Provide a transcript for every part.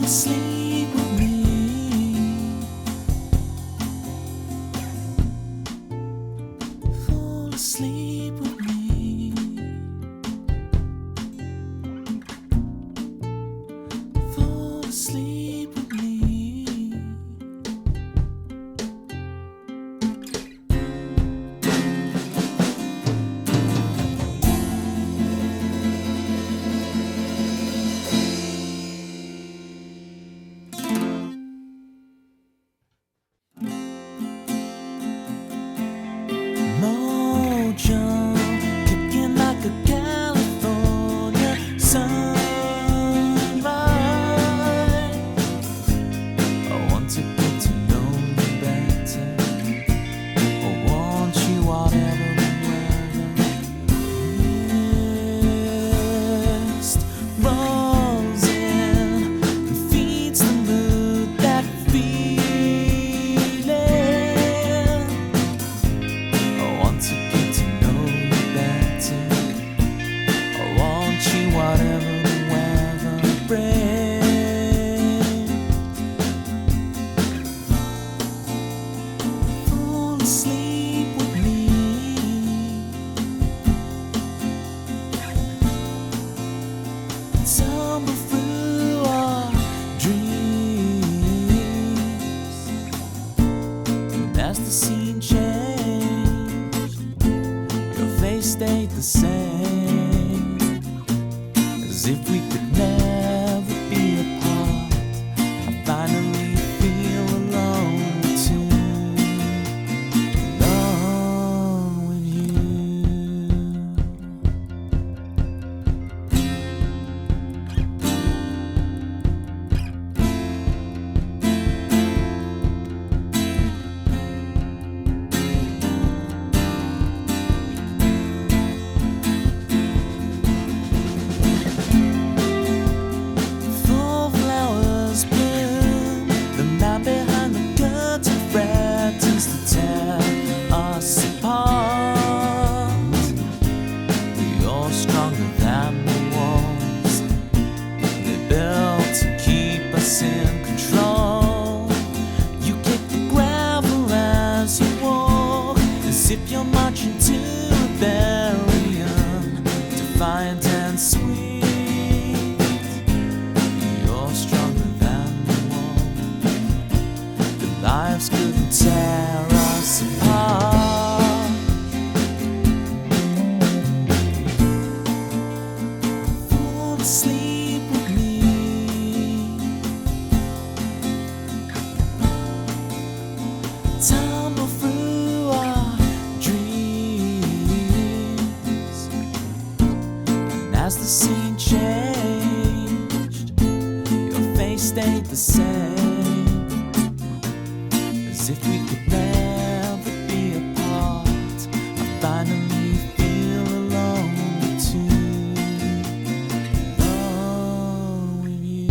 asleep with me. Fall asleep with me. Fall asleep with me. Mojo, kicking like a California sunrise. I want to get to know you better. I want you whatever the weather. Mist rolls in and feeds the mood, that feeling. I want to get to know you better. I want you whatever the weather brings. Fall asleep with me. Tumble through our dreams. And as the scene changed, your face stayed the same, as if we could never be apart. I finally feel alone too, alone with you. Full flowers bloom, the man behind the curtain threatens to tear us apart. You're stronger than the walls they built to keep us in control. You kick the gravel as you walk, as if you're marching to rebellion, defiant and sweet. You're stronger than the wall. The lives couldn't tear us apart. Fall asleep with me. Tumble through our dreams. And as the scene changed, your face stayed the same, as if we could never be apart. I finally feel alone too, alone with you.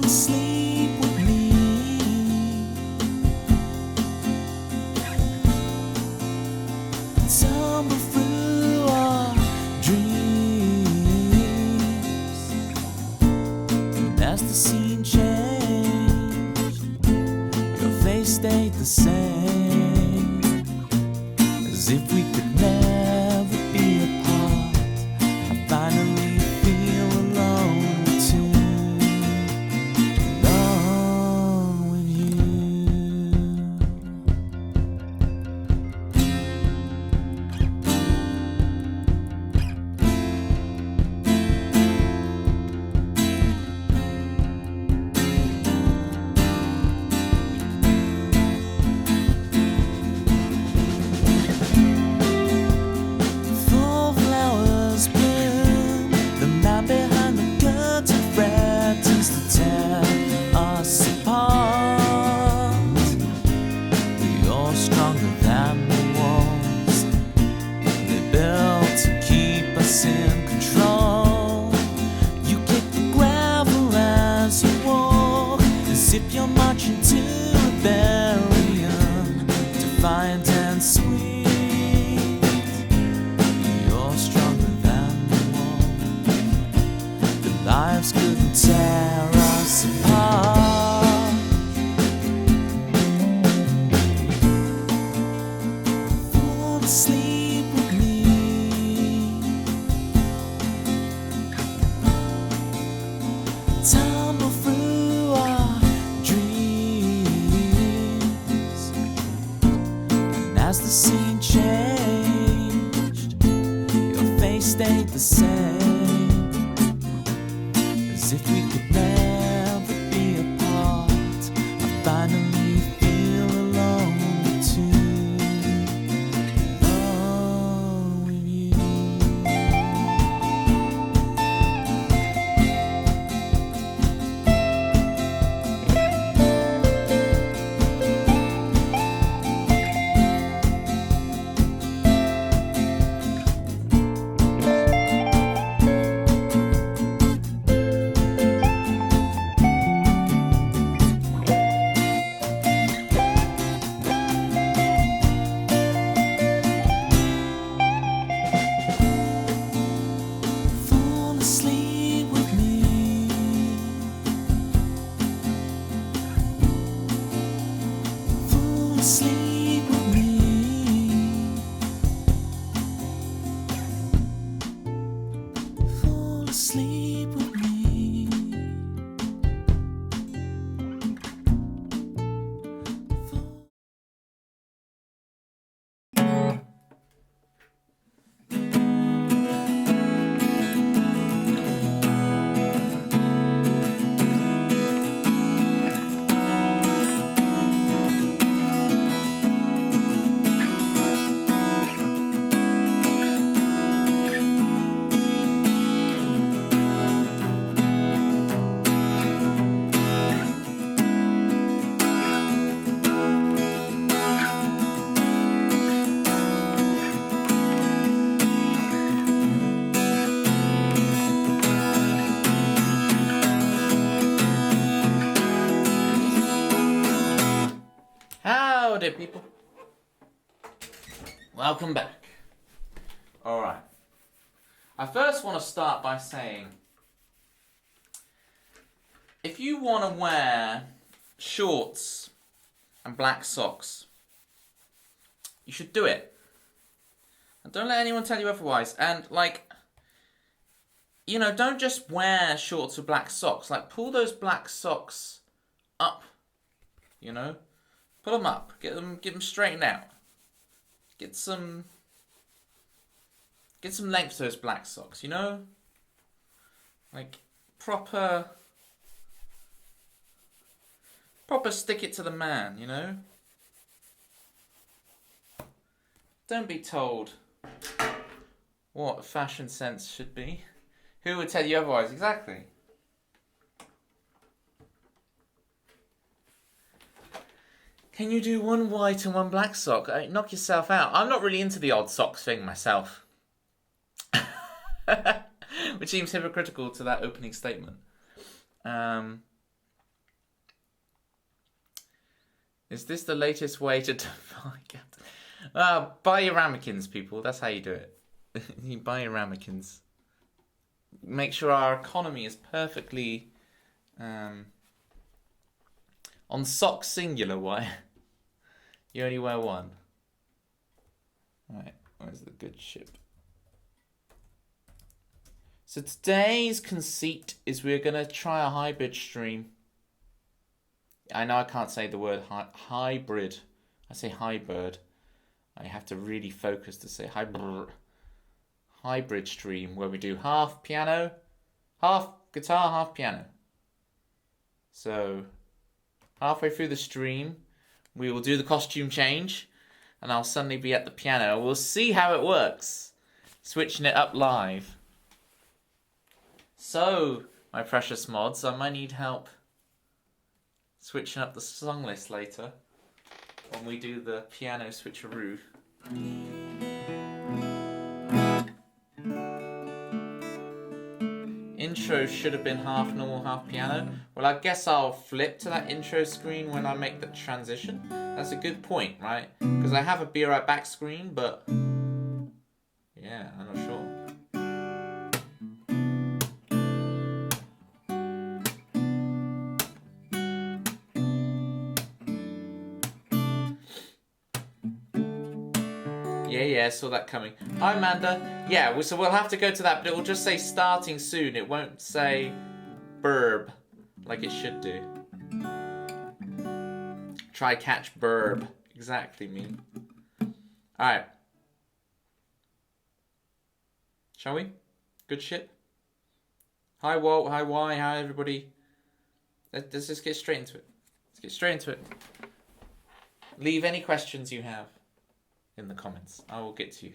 asleep with me. Tumble through our dreams. And as the scene changed, your face stayed the same, as if we could never be apart. I finally feel alone too, alone with you. Full flowers bloom, the man behind the curtain threatens to tear us apart. You're stronger than the walls they built to keep us in control. You kick the gravel as you walk, as if you're marching to rebellion, defiant and sweet. You're stronger than the walls. The lives couldn't tear us apart. Fall asleep with me. Tumble through our dreams. And as the scene changed, your face stayed the same, as if we could never be apart. I finally feel alone too, alone with you. Fall asleep with me. Fall asleep with me. Fall asleep with me. Fall- Howdy, people. Welcome back. Alright. I first want to start by saying, if you want to wear shorts and black socks, you should do it. And don't let anyone tell you otherwise. And, don't just wear shorts with black socks. Pull those black socks up, Pull them up. Get them straightened out. Get some length to those black socks, Proper stick it to the man, Don't be told what fashion sense should be. Who would tell you otherwise? Exactly. Can you do one white and one black sock? Knock yourself out. I'm not really into the odd socks thing myself. Which seems hypocritical to that opening statement. Is this the latest way to buy your ramekins, people? That's how you do it. You buy your ramekins. Make sure our economy is perfectly on socks singular. Why? You only wear one. Right, where's the good ship? So today's conceit is we're going to try a hybrid stream. I know I can't say the word hybrid. I say hybrid. I have to really focus to say hybrid. Hybrid stream where we do half piano, half guitar, half piano. So halfway through the stream, we will do the costume change and I'll suddenly be at the piano. We'll see how it works. Switching it up live. So, my precious mods, I might need help switching up the song list later when we do the piano switcheroo. Intro should have been half normal, half piano. Well, I guess I'll flip to that intro screen when I make the transition. That's a good point, right? Because I have a Be Right Back screen, but yeah, I'm not sure. Yeah, I saw that coming. Hi, Amanda. Yeah, so we'll have to go to that, but it will just say starting soon. It won't say burb like it should do. Try catch burb. Exactly me. Alright. Shall we? Good shit. Hi, Walt. Hi, Y. Hi, everybody. Let's just get straight into it. Let's get straight into it. Leave any questions you have in the comments. I will get to you.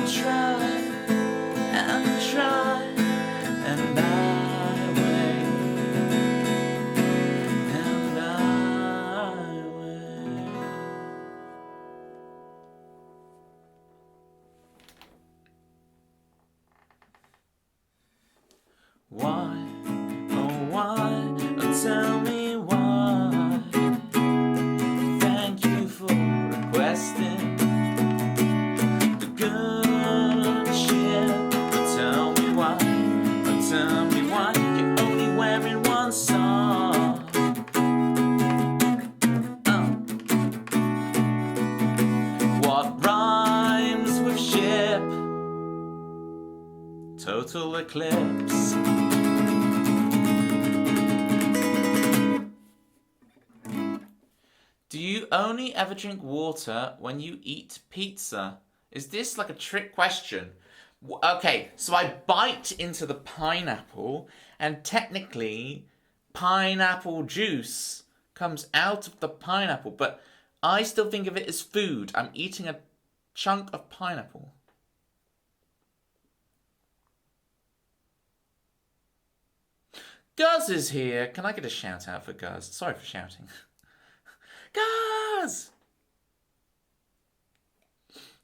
try and try, and I wait, and I wait. Why, oh why, oh tell me why. Thank you for requesting the good shit. But tell me why, oh tell me why you're only wearing one sock. What rhymes with ship? Total eclipse. Do you only ever drink water when you eat pizza? Is this like a trick question? Okay, so I bite into the pineapple, and technically, pineapple juice comes out of the pineapple, but I still think of it as food. I'm eating a chunk of pineapple. Guz is here. Can I get a shout out for Guz? Sorry for shouting. Guz!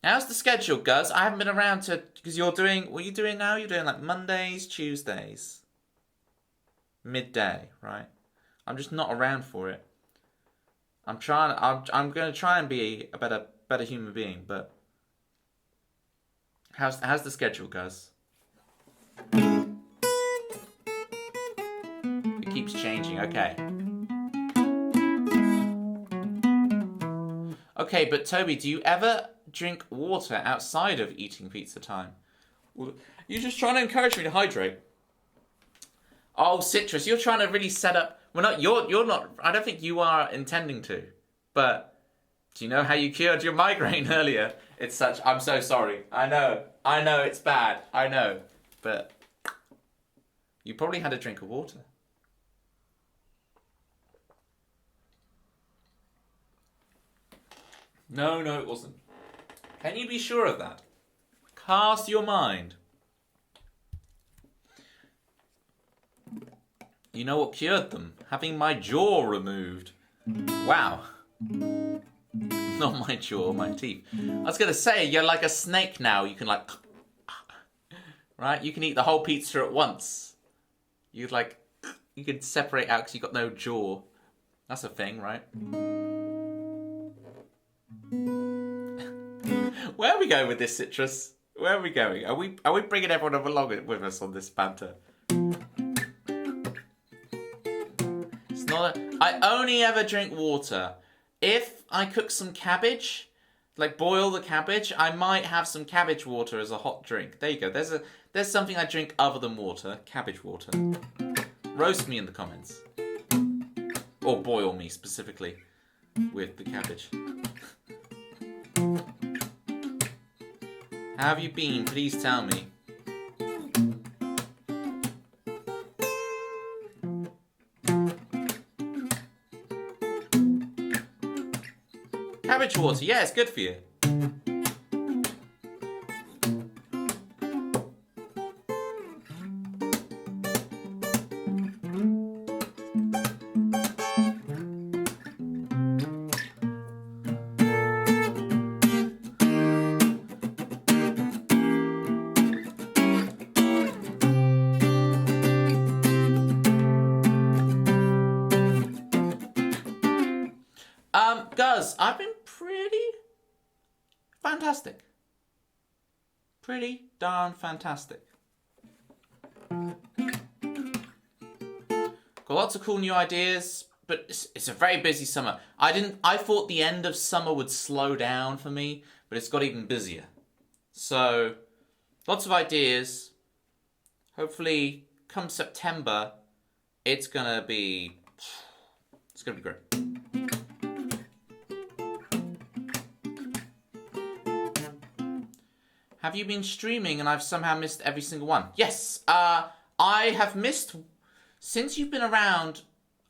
How's the schedule, Guz? I haven't been around to... Because you're doing... What are you doing now? You're doing like Mondays, Tuesdays. Midday, right? I'm just not around for it. I'm going to try and be a better human being, but... How's the schedule, Guz? It keeps changing, okay. Okay, but Toby, do you ever drink water outside of eating pizza time? You're just trying to encourage me to hydrate. Oh, Citrus, you're trying to really set up... Well, you're not... I don't think you are intending to. But do you know how you cured your migraine earlier? It's such... I'm so sorry. I know it's bad. I know. But you probably had a drink of water. No, it wasn't. Can you be sure of that? Cast your mind. You know what cured them? Having my jaw removed. Wow. Not my jaw, my teeth. I was going to say, you're like a snake now. You can like... Right? You can eat the whole pizza at once. You could separate out because you've got no jaw. That's a thing, right? Where are we going with this, Citrus? Where are we going? Are we bringing everyone along with us on this banter? It's not. I only ever drink water. If I cook some cabbage, like boil the cabbage, I might have some cabbage water as a hot drink. There you go. There's something I drink other than water. Cabbage water. Roast me in the comments, or boil me specifically with the cabbage. How have you been? Please tell me. Cabbage water, yeah, it's good for you. Guz, I've been pretty fantastic. Pretty darn fantastic. Got lots of cool new ideas, but it's a very busy summer. I thought the end of summer would slow down for me, but it's got even busier. So, lots of ideas. Hopefully, come September, it's gonna be great. Have you been streaming and I've somehow missed every single one? Yes, I have missed... Since you've been around,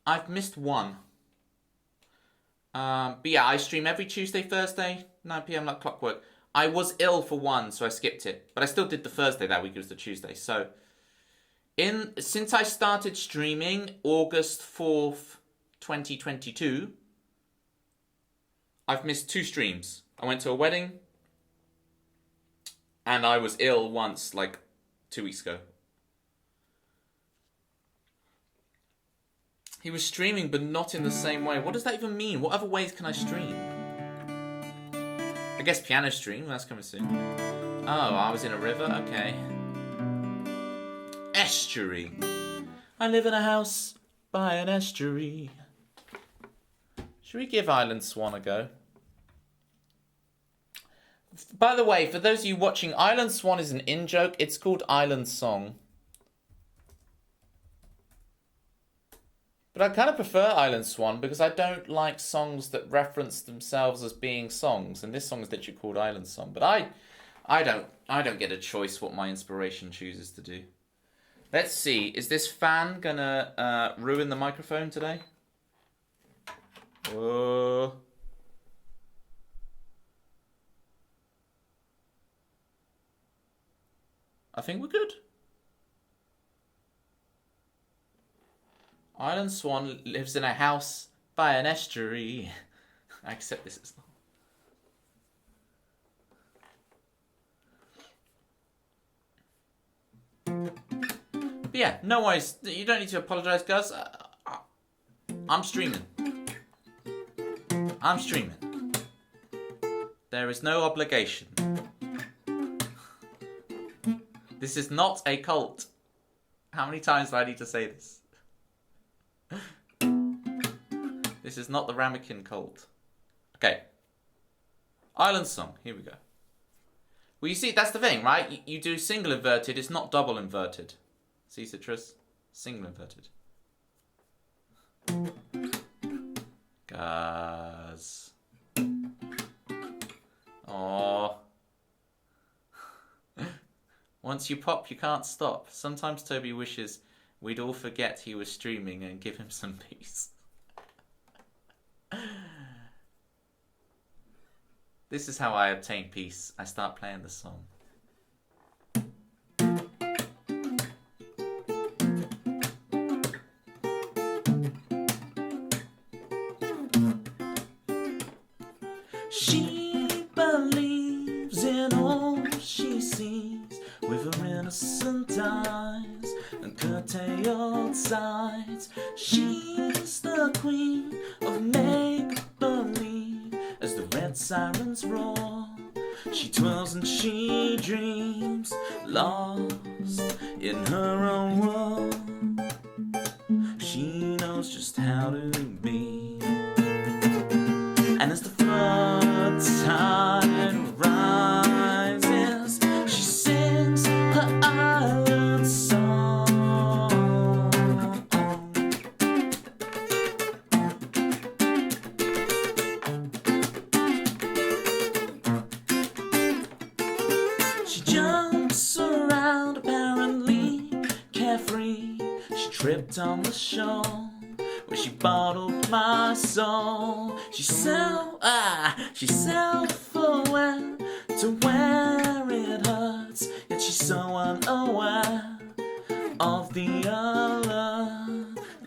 I've missed one. But yeah, I stream every Tuesday, Thursday, 9 PM like clockwork. I was ill for one, so I skipped it. But I still did the Thursday that week. It was the Tuesday. So, since I started streaming August 4th, 2022, I've missed 2 streams. I went to a wedding, and I was ill once, like 2 weeks ago. He was streaming, but not in the same way. What does that even mean? What other ways can I stream? I guess piano stream, that's coming soon. Oh, I was in a river? Okay. Estuary. I live in a house by an estuary. Should we give Island Swan a go? By the way, for those of you watching, Island Swan is an in-joke. It's called Island Song. But I kind of prefer Island Swan because I don't like songs that reference themselves as being songs. And this song is literally called Island Song. But I don't get a choice what my inspiration chooses to do. Let's see. Is this fan gonna ruin the microphone today? Oh. I think we're good. Island Swan lives in a house by an estuary. I accept this as long. But yeah, no worries. You don't need to apologise, guys. I'm streaming. I'm streaming. There is no obligation. This is not a cult. How many times do I need to say this? This is not the Ramekin cult. Okay. Island Song. Here we go. Well, you see, that's the thing, right? You do single inverted. It's not double inverted. See, Citrus? Single inverted. Guys. Aww. Once you pop, you can't stop. Sometimes Toby wishes we'd all forget he was streaming and give him some peace. This is how I obtain peace. I start playing the song. She believes in all she sees with her innocent eyes and curtailed sides. She's the queen of make-believe as the red sirens roar. She twirls and she dreams, lost in her own world. She knows just how to be. And as the flood tide rises, she sings her island song. She jumps around apparently carefree. She tripped on the shore where she bottled my soul. She's self-aware to where it hurts, yet she's so unaware of the other,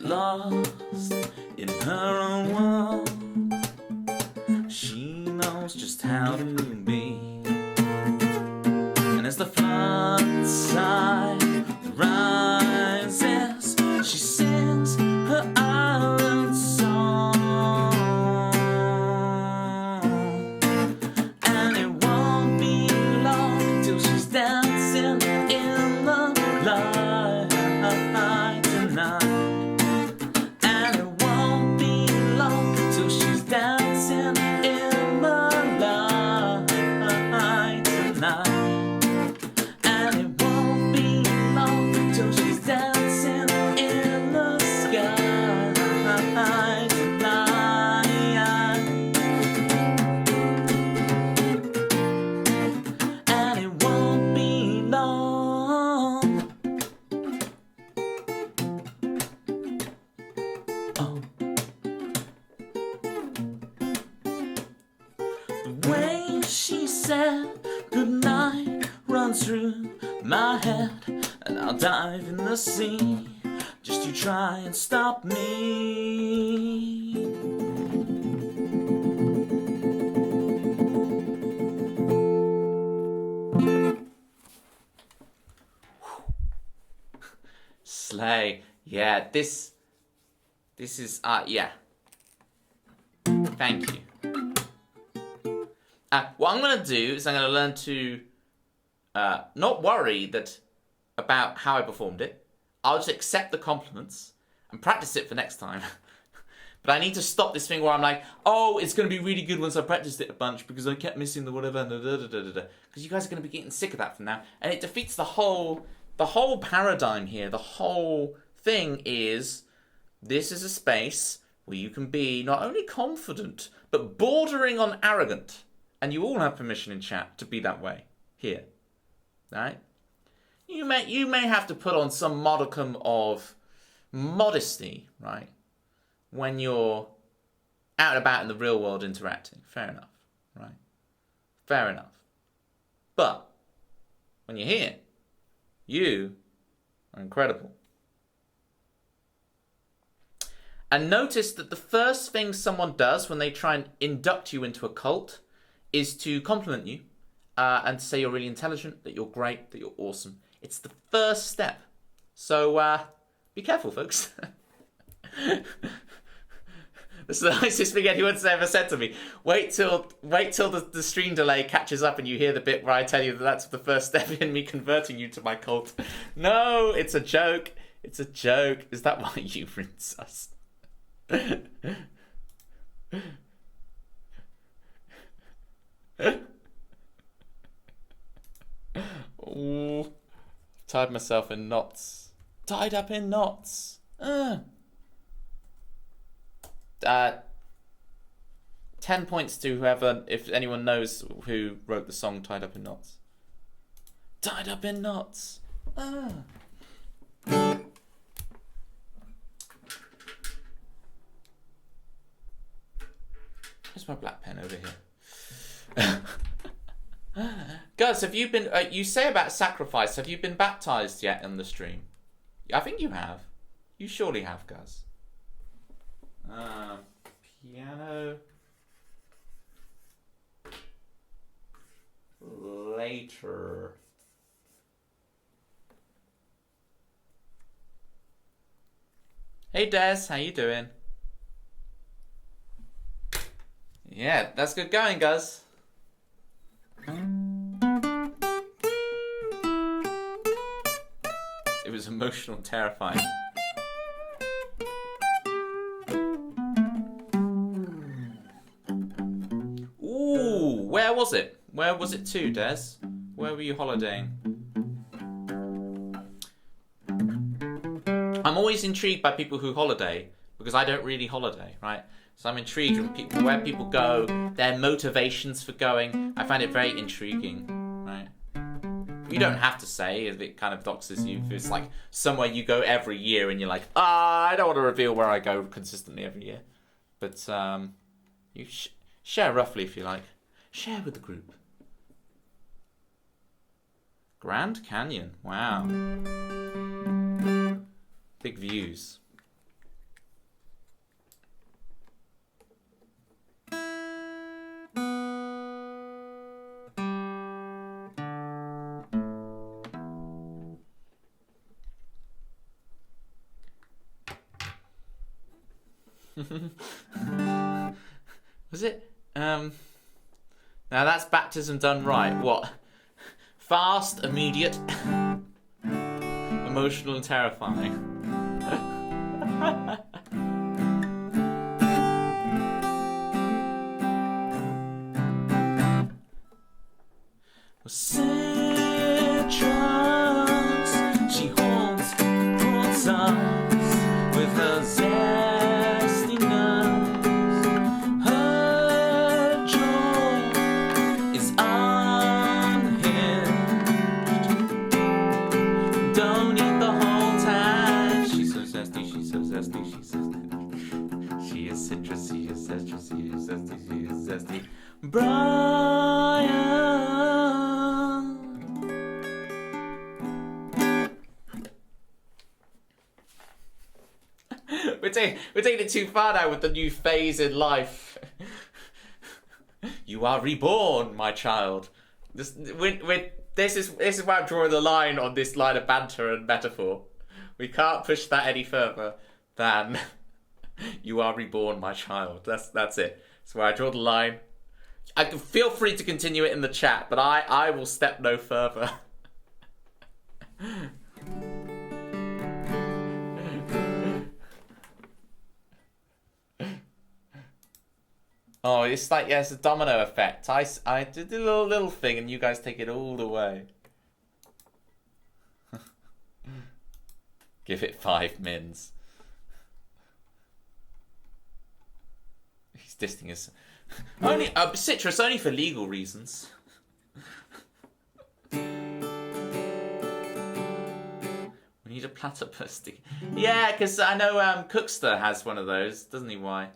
lost in her own world. She knows just how to be. And as the flood tide rises, she sings her island song. And it won't be long till she's dancing in the light tonight. And it won't be long till she's dancing in the light tonight. And it won't be through my head, and I'll dive in the sea just to try and stop me. Slay. Yeah, this is, yeah. Thank you. What I'm going to do is I'm going to learn to not worry about how I performed it. I'll just accept the compliments and practice it for next time. But I need to stop this thing where I'm like, oh, it's going to be really good once I practiced it a bunch because I kept missing the whatever, because you guys are going to be getting sick of that from now. And it defeats the whole paradigm here. The whole thing is, this is a space where you can be not only confident, but bordering on arrogant. And you all have permission in chat to be that way here. Right? You may have to put on some modicum of modesty, right? When you're out and about in the real world interacting. Fair enough, right? Fair enough. But when you're here, you are incredible. And notice that the first thing someone does when they try and induct you into a cult is to compliment you and say you're really intelligent, that you're great, that you're awesome. It's the first step. So be careful, folks. This is the nicest thing anyone's ever said to me. Wait till the stream delay catches up and you hear the bit where I tell you that that's the first step in me converting you to my cult. No, it's a joke. It's a joke. Is that why you rinse us? Ooh, tied myself in knots. Tied up in knots. 10 points to whoever, if anyone knows who wrote the song Tied Up in Knots. Tied Up in Knots. Where's my black pen? Over here. Guys, have you been, you say about sacrifice, have you been baptized yet in the stream? I think you have. You surely have, Gus. Piano later. Hey Des, how you doing? Yeah, that's good going, Gus. It was emotional and terrifying. Where was it? Where was it to, Des? Where were you holidaying? I'm always intrigued by people who holiday, because I don't really holiday, right? So I'm intrigued with people, where people go, their motivations for going. I find it very intriguing, right? You don't have to say if it kind of doxes you. If it's like somewhere you go every year and you're like, I don't want to reveal where I go consistently every year. But you share roughly if you like. Share with the group. Grand Canyon. Wow. Big views. Was it? Now that's baptism done right. What? Fast, immediate, emotional and terrifying. Citrus, she holds us with her zesty nose. Her jaw is unhinged. Don't eat the whole time. She's so zesty, she's so zesty, she's so zesty. She is citrus, she is citrus, she is zesty, she is zesty. Brian. taking it too far now with the new phase in life. You are reborn, my child. This is where I'm drawing the line on this line of banter and metaphor. We can't push that any further than you are reborn, my child. That's it. That's where I draw the line. I can feel free to continue it in the chat, but I will step no further. Oh, it's like, yeah, it's a domino effect. I did a little thing and you guys take it all the way. Give it 5 mins. He's dissing us. Only Citrus, only for legal reasons. We need a platypus stick. Yeah, because I know Cookster has one of those, doesn't he? Why?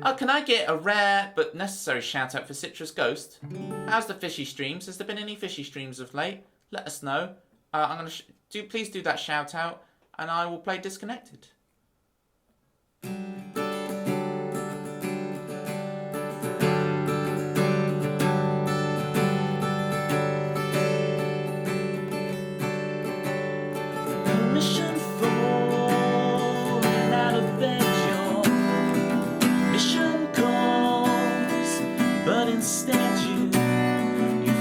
Oh, can I get a rare but necessary shout out for Citrus Ghost? How's the fishy streams? Has there been any fishy streams of late? Let us know. I'm gonna please do that shout out, and I will play Disconnected. Mission 4, out of bed, your mission calls, but instead you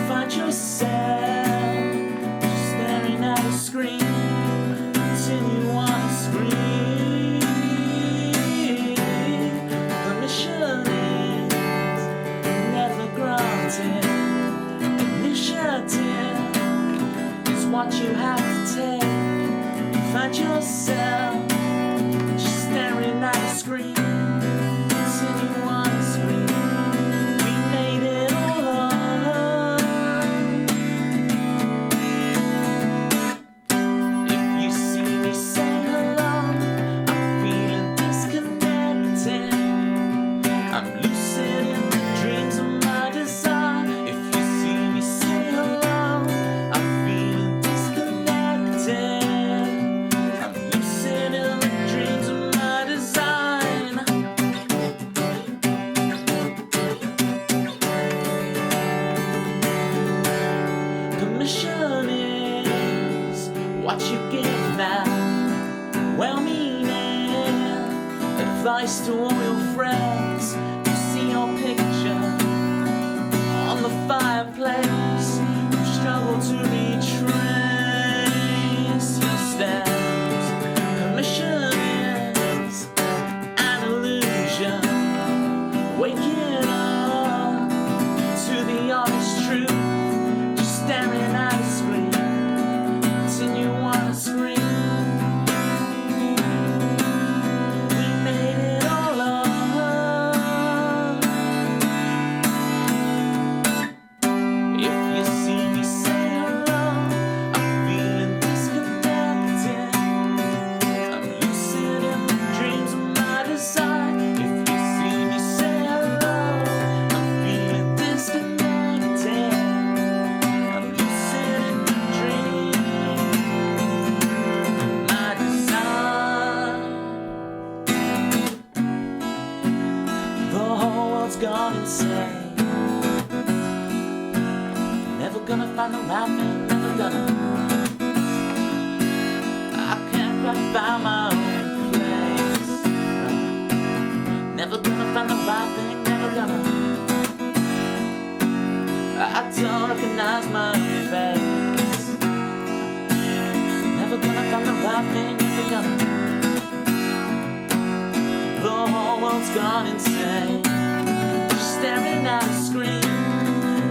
find yourself staring at a screen until you want to scream. Permission is never granted. Initiative is what you have to take. Find yourself just staring at a screen until you want to scream. We made it all up. If you see me say hello, I'm feeling disconnected. I'm lucid in the dreams of my desire. If you see me say hello, I'm feeling disconnected. Permission is what you give now. Well-meaning advice to all your friends. You see your picture on the fireplace. You struggle to retrace your steps. Permission is an illusion. Waking up to the honest truth. Staring at a screen till you wanna scream. We made it all up. If you see me say hello, I'm feeling disconnected. I'm lucid in the dreams of my desire. If you see me say hello, I'm feeling disconnected. Gone insane. Never gonna find the right thing, never gonna. I can't quite find my own place. Never gonna find the right thing, never gonna. I don't recognize my own face. Never gonna find the right thing, never gonna. The whole world's gone insane. Staring at a screen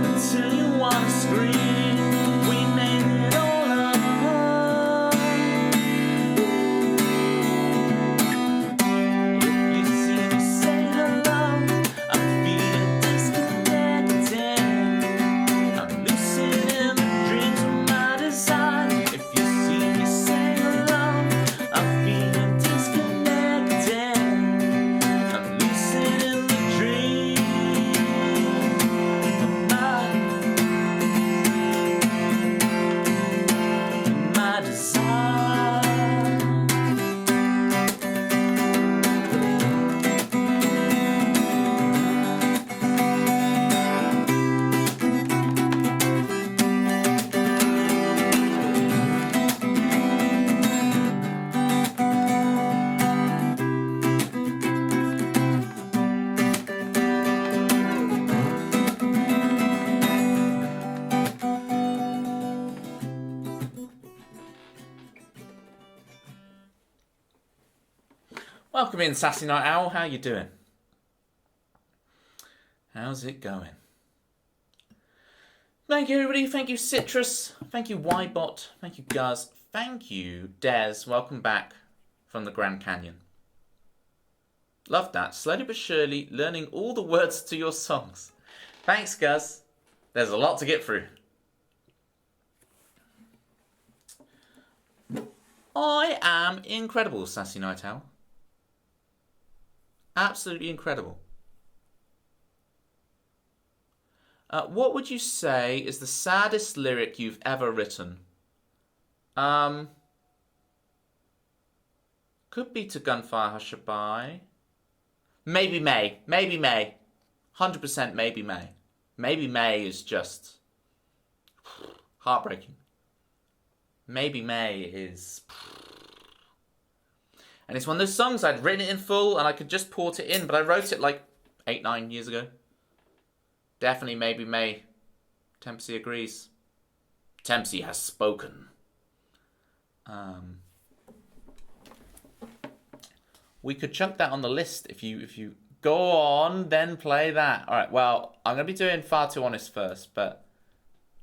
until you wanna scream. We made it all up. If you see me say hello, I'm feeling disconnected. I'm lucid in the dreams of my desire. If you see me say hello, I'm feeling disconnected. I'm lucid in the dreams. Welcome in, Sassy Night Owl. How you doing? How's it going? Thank you, everybody. Thank you, Citrus. Thank you, Ybot. Thank you, Guz. Thank you, Des. Welcome back from the Grand Canyon. Love that. Slowly but surely, learning all the words to your songs. Thanks, Guz. There's a lot to get through. I am incredible, Sassy Night Owl. Absolutely incredible. What would you say is the saddest lyric you've ever written? Could be To Gunfire Hushabye. Maybe May. Maybe May. 100% maybe May. Maybe May is just heartbreaking. Maybe May is... And it's one of those songs I'd written it in full and I could just port it in, but I wrote it like 8-9 years ago. Definitely Maybe May. Tempsy agrees. Tempsy has spoken. We could chunk that on the list if you go on, then play that. All right. Well, I'm gonna be doing Far Too Honest first, but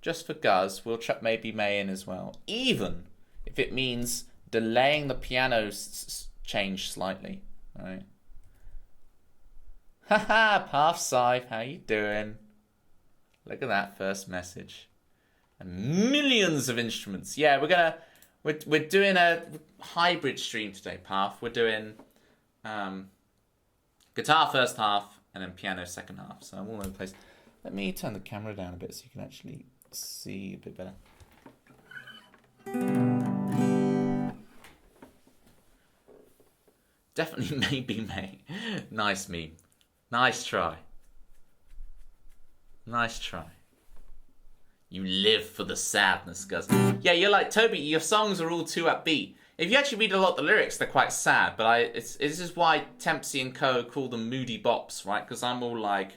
just for Guz, we'll chuck Maybe May in as well, even if it means delaying the piano change slightly. All right. Haha, Path Scythe, how you doing? Look at that first message. And millions of instruments. Yeah, we're doing a hybrid stream today, Path. We're doing guitar first half and then piano second half. So I'm all over the place. Let me turn the camera down a bit so you can actually see a bit better. Definitely Maybe May. Nice meme. Nice try. Nice try. You live for the sadness, Guz. Yeah, you're like, Toby, your songs are all too upbeat. If you actually read a lot of the lyrics, they're quite sad. But this is why Tempsy and Co. call them moody bops, right? Because I'm all like...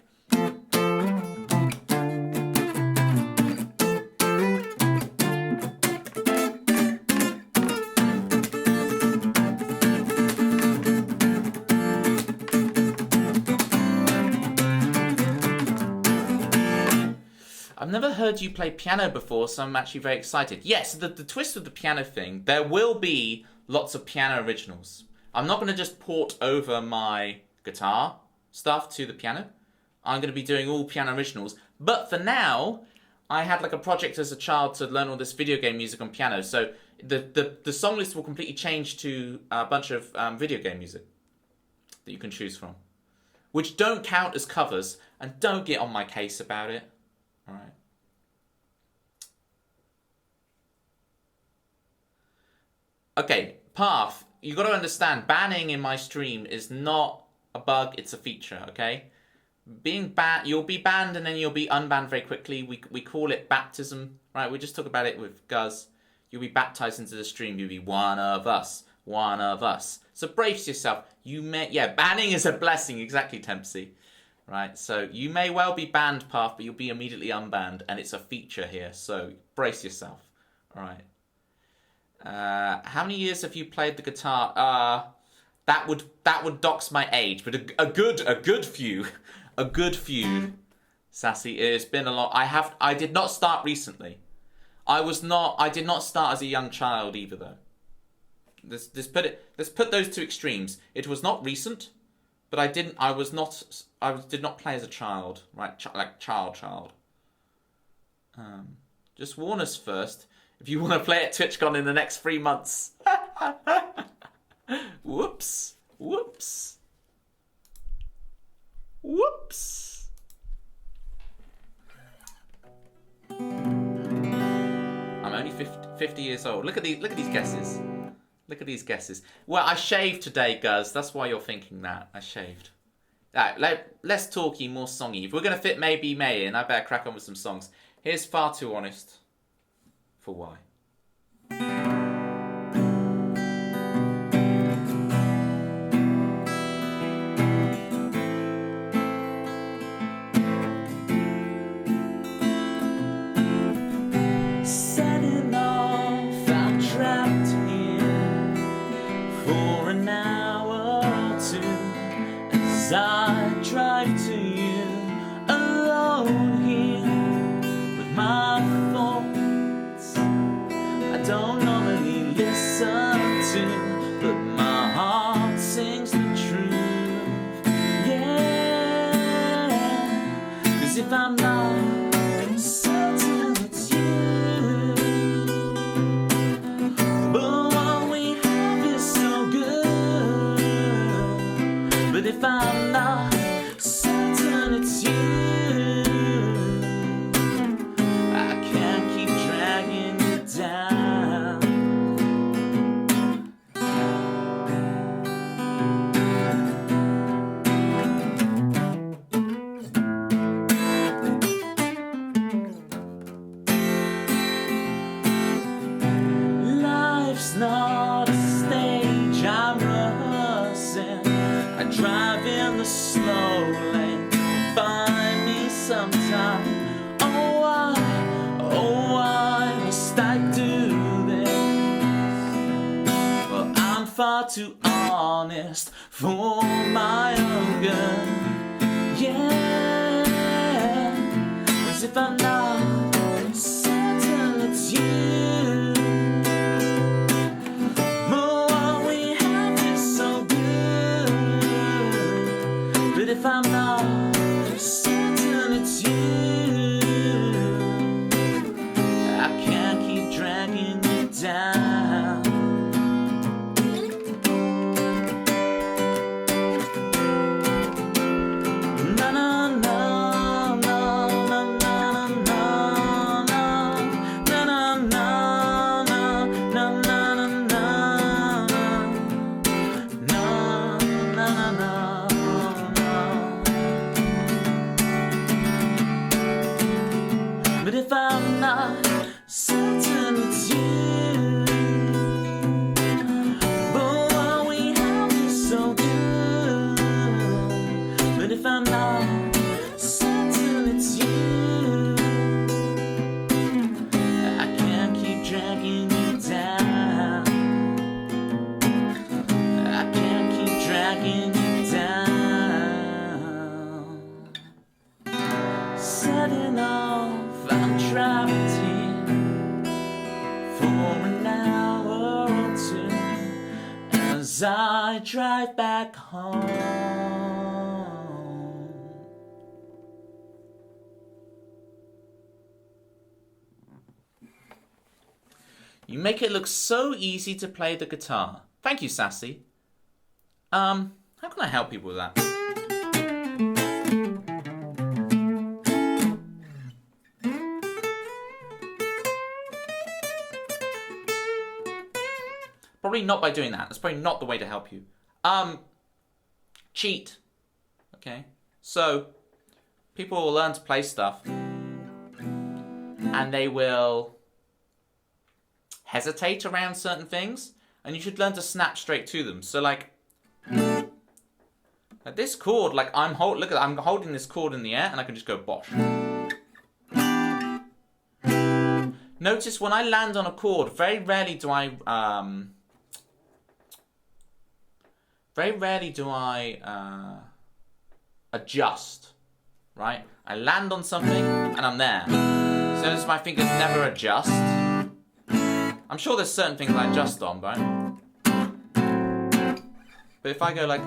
I've never heard you play piano before, so I'm actually very excited. Yes, the twist with the piano thing, there will be lots of piano originals. I'm not going to just port over my guitar stuff to the piano. I'm going to be doing all piano originals. But for now, I had like a project as a child to learn all this video game music on piano. So the song list will completely change to a bunch of video game music that you can choose from. Which don't count as covers, and don't get on my case about it. All right. Okay, Path, you got to understand, banning in my stream is not a bug, it's a feature, okay? Being banned, you'll be banned and then you'll be unbanned very quickly. We call it baptism, right? We just talked about it with Guz. You'll be baptized into the stream. You'll be one of us, one of us. So brace yourself. Banning is a blessing, exactly, Tempsy. Right, so you may well be banned, Path, but you'll be immediately unbanned, and it's a feature here, so brace yourself. All right. How many years have you played the guitar? That would dox my age, but a good few, Sassy. It's been a lot. I did not start recently. I did not start as a young child either, though. Let's put those two extremes. It was not recent. But I did not play as a child, right? Like child. Just warn us first if you want to play at TwitchCon in the next 3 months. Whoops. I'm only 50 years old. Look at these guesses. Look at these guesses. Well, I shaved today, Guz. That's why you're thinking that. I shaved. Alright, less talky, more songy. If we're going to fit Maybe May in, I better crack on with some songs. Here's Far Too Honest. For why? Setting off, I'm trapped here for an hour. don't normally listen to, but my heart sings the truth. Yeah, 'cause if I'm not certain it's you, but what we have is so good. But if I'm not certain it's you, I can't keep dragging you down. Life's not a stage I'm rehearsing. I drive in the slow lane, find me sometime. Oh why must I do this? Well, I'm far too honest for my own good. Yeah, 'cause if I'm not certain it's you, but what we have is so good. But if I'm not certain it's you, I can't keep dragging you down. Na na na na na na na na na na na na na na na na. But if I'm not certain it's you, but what we have is so good. But if I'm not certain it's you, I can't keep dragging you down. I can't keep dragging you down. Setting off, I'm trapped here for an hour or two as I drive back home. You make it look so easy to play the guitar. Thank you, Sassy. How can I help people with that? Probably not by doing that. That's probably not the way to help you. Cheat. Okay. So, people will learn to play stuff and they will hesitate around certain things, and you should learn to snap straight to them. So like this chord, like I'm holding this chord in the air and I can just go bosh. Notice when I land on a chord, very rarely do I adjust, right? I land on something and I'm there. So notice my fingers never adjust. I'm sure there's certain things I adjust on, right? But if I go like...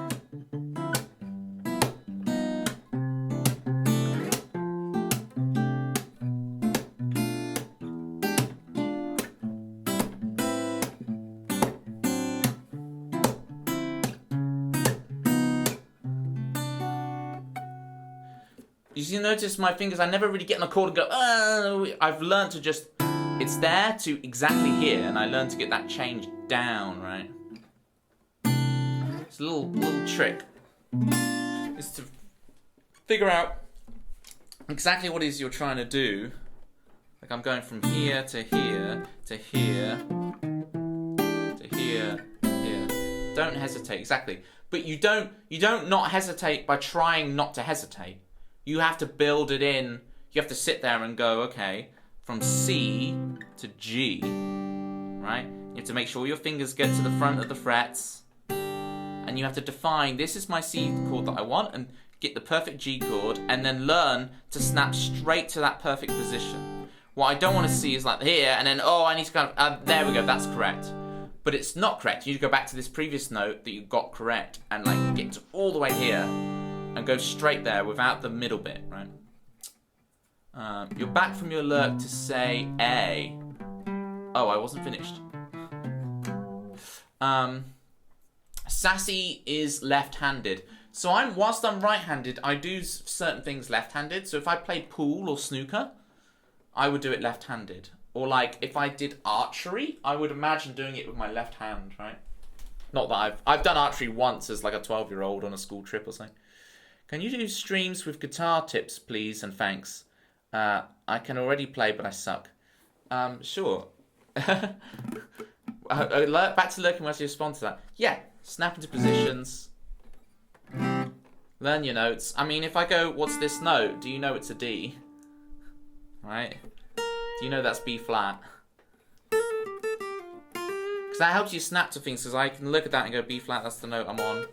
You notice my fingers, I never really get on a chord and go, oh. I've learned to just, it's there to exactly here, and I learned to get that change down, right? It's a little trick. Is to figure out exactly what it is you're trying to do. Like I'm going from here to here, to here, to here, here. Don't hesitate, exactly. But you don't not hesitate by trying not to hesitate. You have to build it in. You have to sit there and go, okay, from C to G, right? You have to make sure your fingers get to the front of the frets. And you have to define, this is my C chord that I want, and get the perfect G chord, and then learn to snap straight to that perfect position. What I don't want to see is like here, and then, oh, I need to kind of, there we go, that's correct. But it's not correct. You need to go back to this previous note that you got correct, and like get to all the way here, and go straight there without the middle bit, right? You're back from your lurk to say A. Oh, I wasn't finished. Sassy is left-handed. So whilst I'm right-handed, I do certain things left-handed. So if I play pool or snooker, I would do it left-handed. Or like if I did archery, I would imagine doing it with my left hand, right? Not that I've done archery once as like a 12-year-old on a school trip or something. Can you do streams with guitar tips, please, and thanks? I can already play, but I suck. Sure. Back to lurking once you respond to that. Yeah, snap into positions. Learn your notes. I mean, if I go, what's this note? Do you know it's a D? Right? Do you know that's B flat? Because that helps you snap to things, because I can look at that and go, B flat, that's the note I'm on.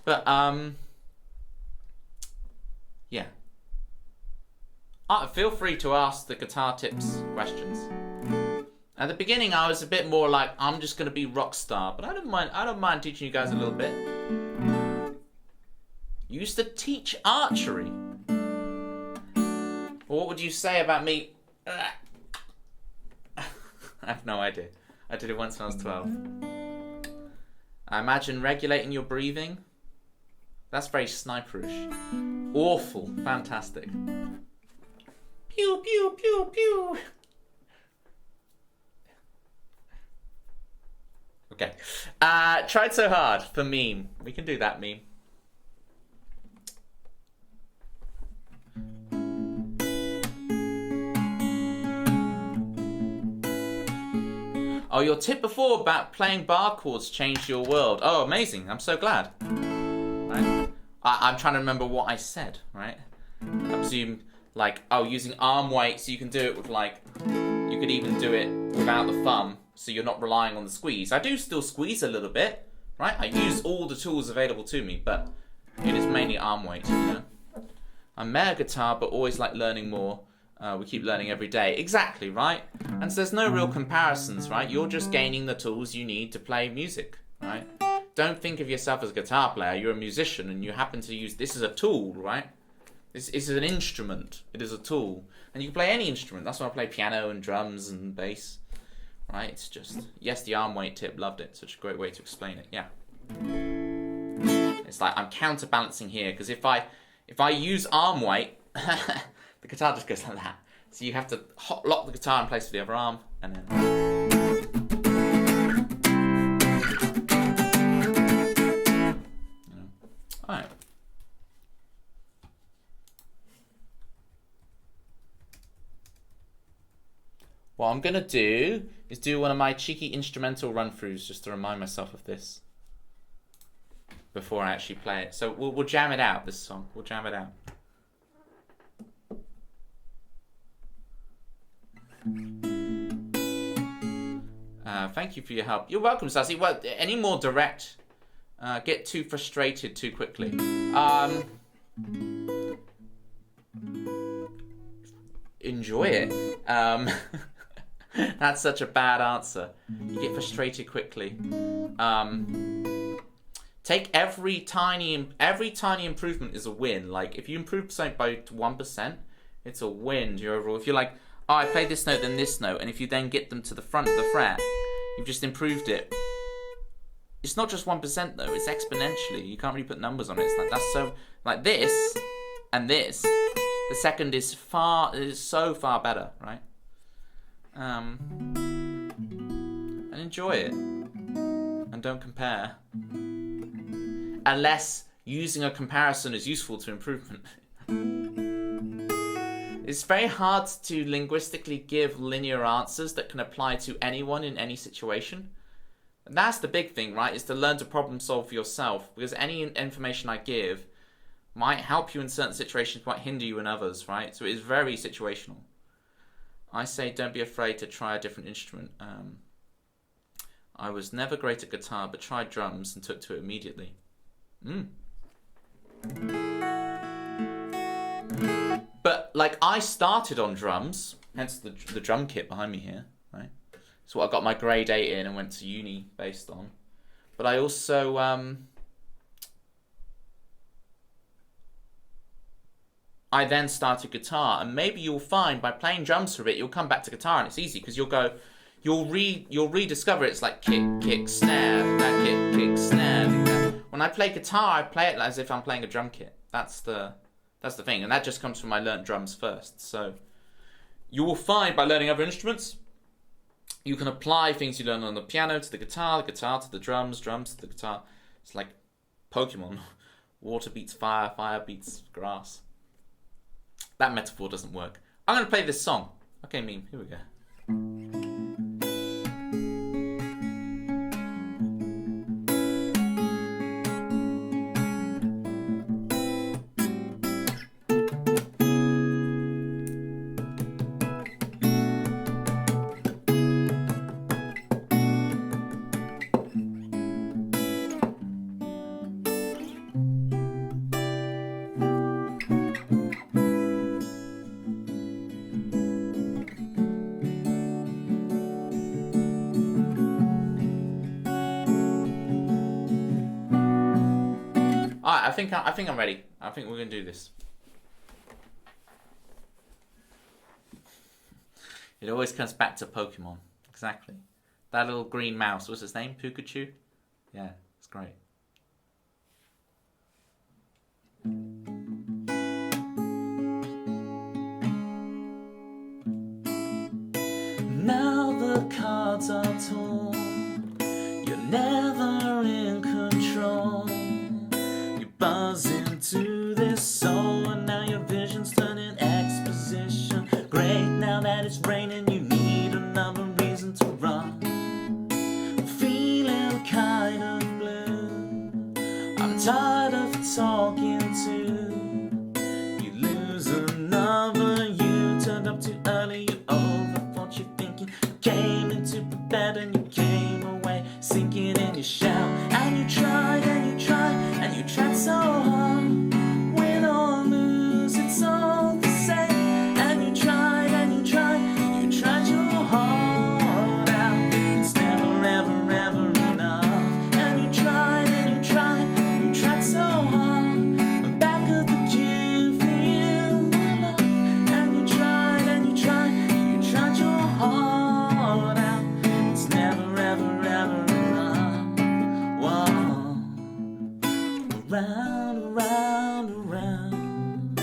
But, yeah. Feel free to ask the guitar tips questions. At the beginning, I was a bit more like, I'm just going to be rock star, but I don't mind teaching you guys a little bit. You used to teach archery. Well, what would you say about me? I have no idea. I did it once when I was 12. I imagine regulating your breathing. That's very sniperish. Awful. Fantastic. Pew, pew, pew, pew. Okay. Tried so hard for meme. We can do that meme. Oh, your tip before about playing bar chords changed your world. Oh, amazing. I'm so glad. Right? I'm trying to remember what I said, right? I presume, like, oh, using arm weight, so you can do it with, like, you could even do it without the thumb, so you're not relying on the squeeze. I do still squeeze a little bit, right? I use all the tools available to me, but it is mainly arm weight, you know? I'm meta guitar, but always like learning more. We keep learning every day. Exactly, right? And so there's no real comparisons, right? You're just gaining the tools you need to play music, right? Don't think of yourself as a guitar player. You're a musician and you happen to use this as a tool, right? This is an instrument. It is a tool. And you can play any instrument. That's why I play piano and drums and bass, right? It's just, yes, the arm weight tip, loved it. Such a great way to explain it, yeah. It's like I'm counterbalancing here because if I use arm weight, the guitar just goes like that. So you have to lock the guitar in place with the other arm, and then... Alright. What I'm going to do is do one of my cheeky instrumental run-throughs just to remind myself of this before I actually play it. So we'll jam it out, this song. We'll jam it out. Thank you for your help. You're welcome, Sassy. Well, any more direct? Get too frustrated too quickly. Enjoy it. That's such a bad answer. You get frustrated quickly. Take every tiny improvement is a win. Like if you improve something by 1%, it's a win to your overall. If you're like, oh, I played this note, then this note, and if you then get them to the front of the fret, you've just improved it. It's not just 1% though, it's exponentially. You can't really put numbers on it. It's like that's so like this and this. The second is so far better, right? And enjoy it. And don't compare. Unless using a comparison is useful to improvement. It's very hard to linguistically give linear answers that can apply to anyone in any situation. And that's the big thing, right? Is to learn to problem solve for yourself. Because any information I give might help you in certain situations, might hinder you in others, right? So it is very situational. I say don't be afraid to try a different instrument. I was never great at guitar, but tried drums and took to it immediately. like, I started on drums, hence the drum kit behind me here, right? It's what I got my grade 8 in and went to uni based on. But I also, I then started guitar, and maybe you'll find by playing drums for a bit, you'll come back to guitar, and it's easy because you'll rediscover it. It's like kick, snare, that kick, snare. When I play guitar, I play it as if I'm playing a drum kit. That's the thing, and that just comes from I learnt drums first. So you will find by learning other instruments, you can apply things you learn on the piano to the guitar to the drums, drums to the guitar. It's like Pokemon. Water beats fire, fire beats grass. That metaphor doesn't work. I'm going to play this song. Okay, meme, here we go. Alright, I think I'm ready. I think we're gonna do this. It always comes back to Pokemon. Exactly. That little green mouse. What's his name? Pikachu? Yeah, it's great. Now the cards are torn. You're never in control. Buzz into this soul, and now your vision's turning exposition. Great, now that it's raining, you need another reason to run. Feeling kind of blue. I'm tired of talking to you. Lose another you. Turned up too early, you overthought your thinking. You came into bed and you came away, sinking in your shell. And you tried and you tried and you tried so hard. Win or lose, it's all the same. And you tried your heart out. It's never ever ever enough. And you tried so hard. Back of the queue for you, my love. And you tried your heart out. It's never ever ever enough. Whoa. Around, around, around,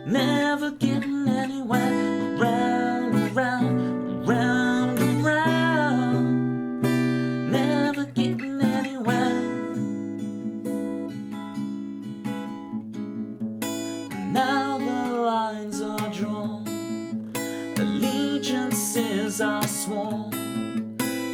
never getting anywhere. Around, around, around, around, never getting anywhere. Now the lines are drawn, allegiances are sworn.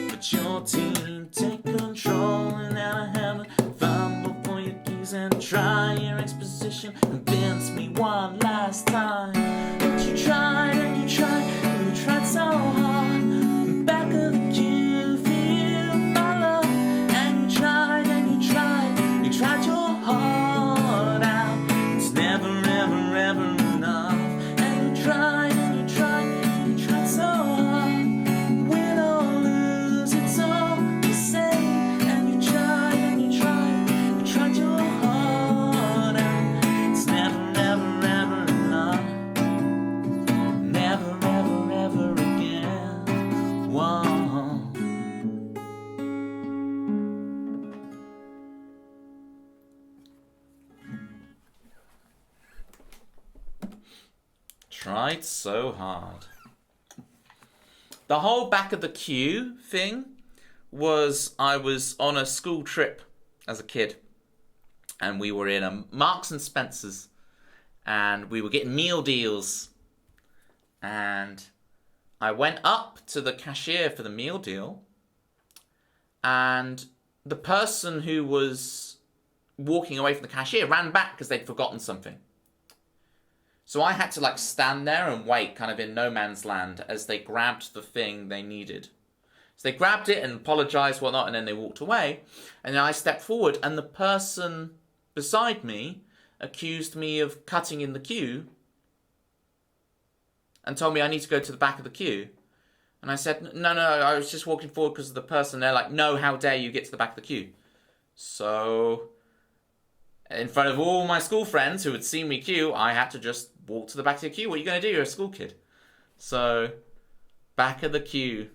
But your team take control, and now I haven't fumbled for your keys and try your exposition. Convince me one last time that you tried and you tried so hard. Back of the queue for you, my love. And you tried your heart out. It's never ever ever enough. And you tried so hard. Win or lose, it's all the same. And you tried your heart out. It's never ever ever enough. Never ever ever again. Whoa. Tried so hard. The whole back of the queue thing was I was on a school trip as a kid, and we were in a Marks and Spencer's, and we were getting meal deals, and I went up to the cashier for the meal deal, and the person who was walking away from the cashier ran back because they'd forgotten something. So I had to like stand there and wait kind of in no man's land as they grabbed the thing they needed. So they grabbed it and apologized, whatnot, and then they walked away. And then I stepped forward, and the person beside me accused me of cutting in the queue and told me I need to go to the back of the queue. And I said, no, I was just walking forward because of the person. They're like, no, how dare you get to the back of the queue? So, in front of all my school friends who had seen me queue, I had to just walk to the back of the queue. What are you going to do? You're a school kid. So, back of the queue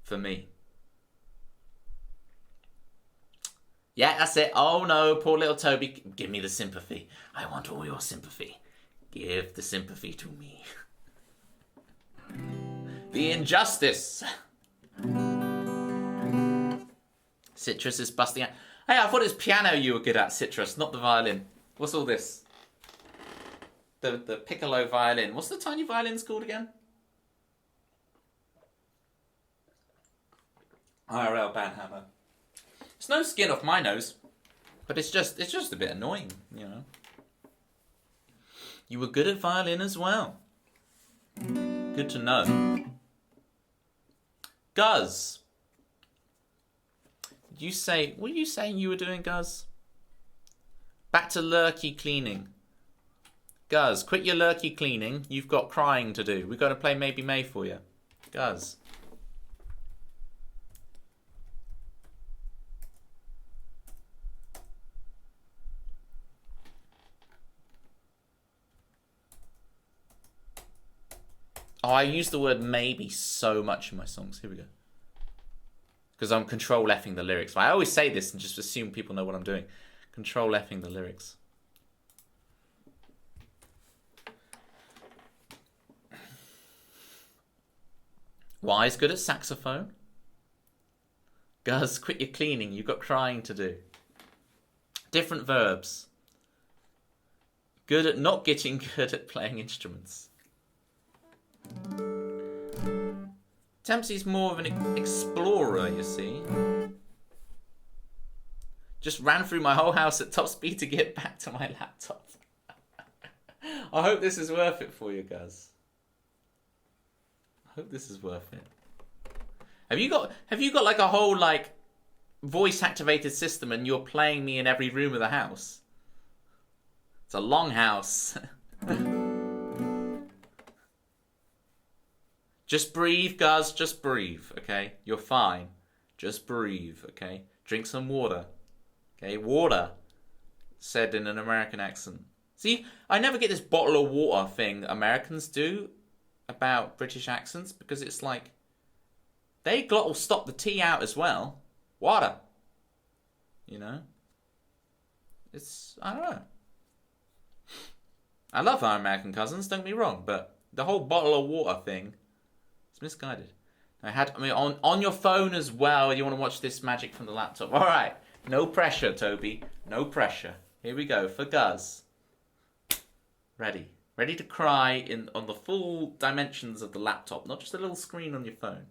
for me. Yeah, that's it. Oh no, poor little Toby. Give me the sympathy. I want all your sympathy. Give the sympathy to me. The injustice. Citrus is busting out. Hey, I thought it was piano you were good at, Citrus, not the violin. What's all this? The piccolo violin. What's the tiny violins called again? IRL Banhammer. It's no skin off my nose, but it's just a bit annoying, you know. You were good at violin as well. Good to know. Guz. What are you saying you were doing, Guz? Back to lurky cleaning. Guz, quit your lurky cleaning. You've got crying to do. We've got to play Maybe May for you. Guz. Oh, I use the word maybe so much in my songs. Here we go. Because I'm control F-ing the lyrics. I always say this and just assume people know what I'm doing. Control F-ing the lyrics. Wise good at saxophone. Guz, quit your cleaning. You've got crying to do. Different verbs. Good at not getting good at playing instruments. Tempsy's more of an explorer, you see. Just ran through my whole house at top speed to get back to my laptop. I hope this is worth it for you, guys. I hope this is worth it. Have you got like a whole like voice activated system and you're playing me in every room of the house? It's a long house. Just breathe, Guz. Just breathe, okay? You're fine. Just breathe, okay? Drink some water. Okay, water. Said in an American accent. See, I never get this bottle of water thing Americans do about British accents because it's like they glottal stop the T out as well. Water. You know? I don't know. I love our American cousins, don't get me wrong, but the whole bottle of water thing, misguided. On your phone as well. You want to watch this magic from the laptop? All right, no pressure, Toby. No pressure. Here we go for Guz. Ready to cry on the full dimensions of the laptop, not just a little screen on your phone.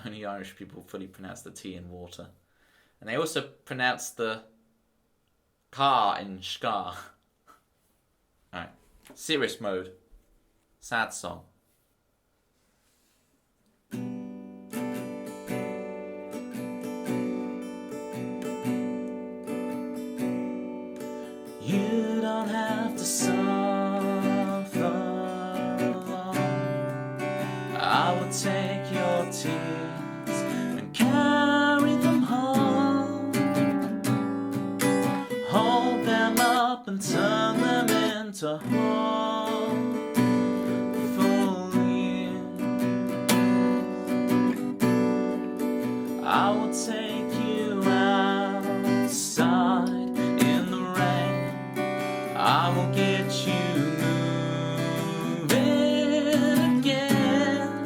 Only Irish people fully pronounce the T in water, and they also pronounce the car in scar. Alright, serious mode. Sad song. You don't have to suffer long. I will take your tears and carry them home. Hold them up and turn them into home for you. I will take you outside in the rain. I will get you moving again.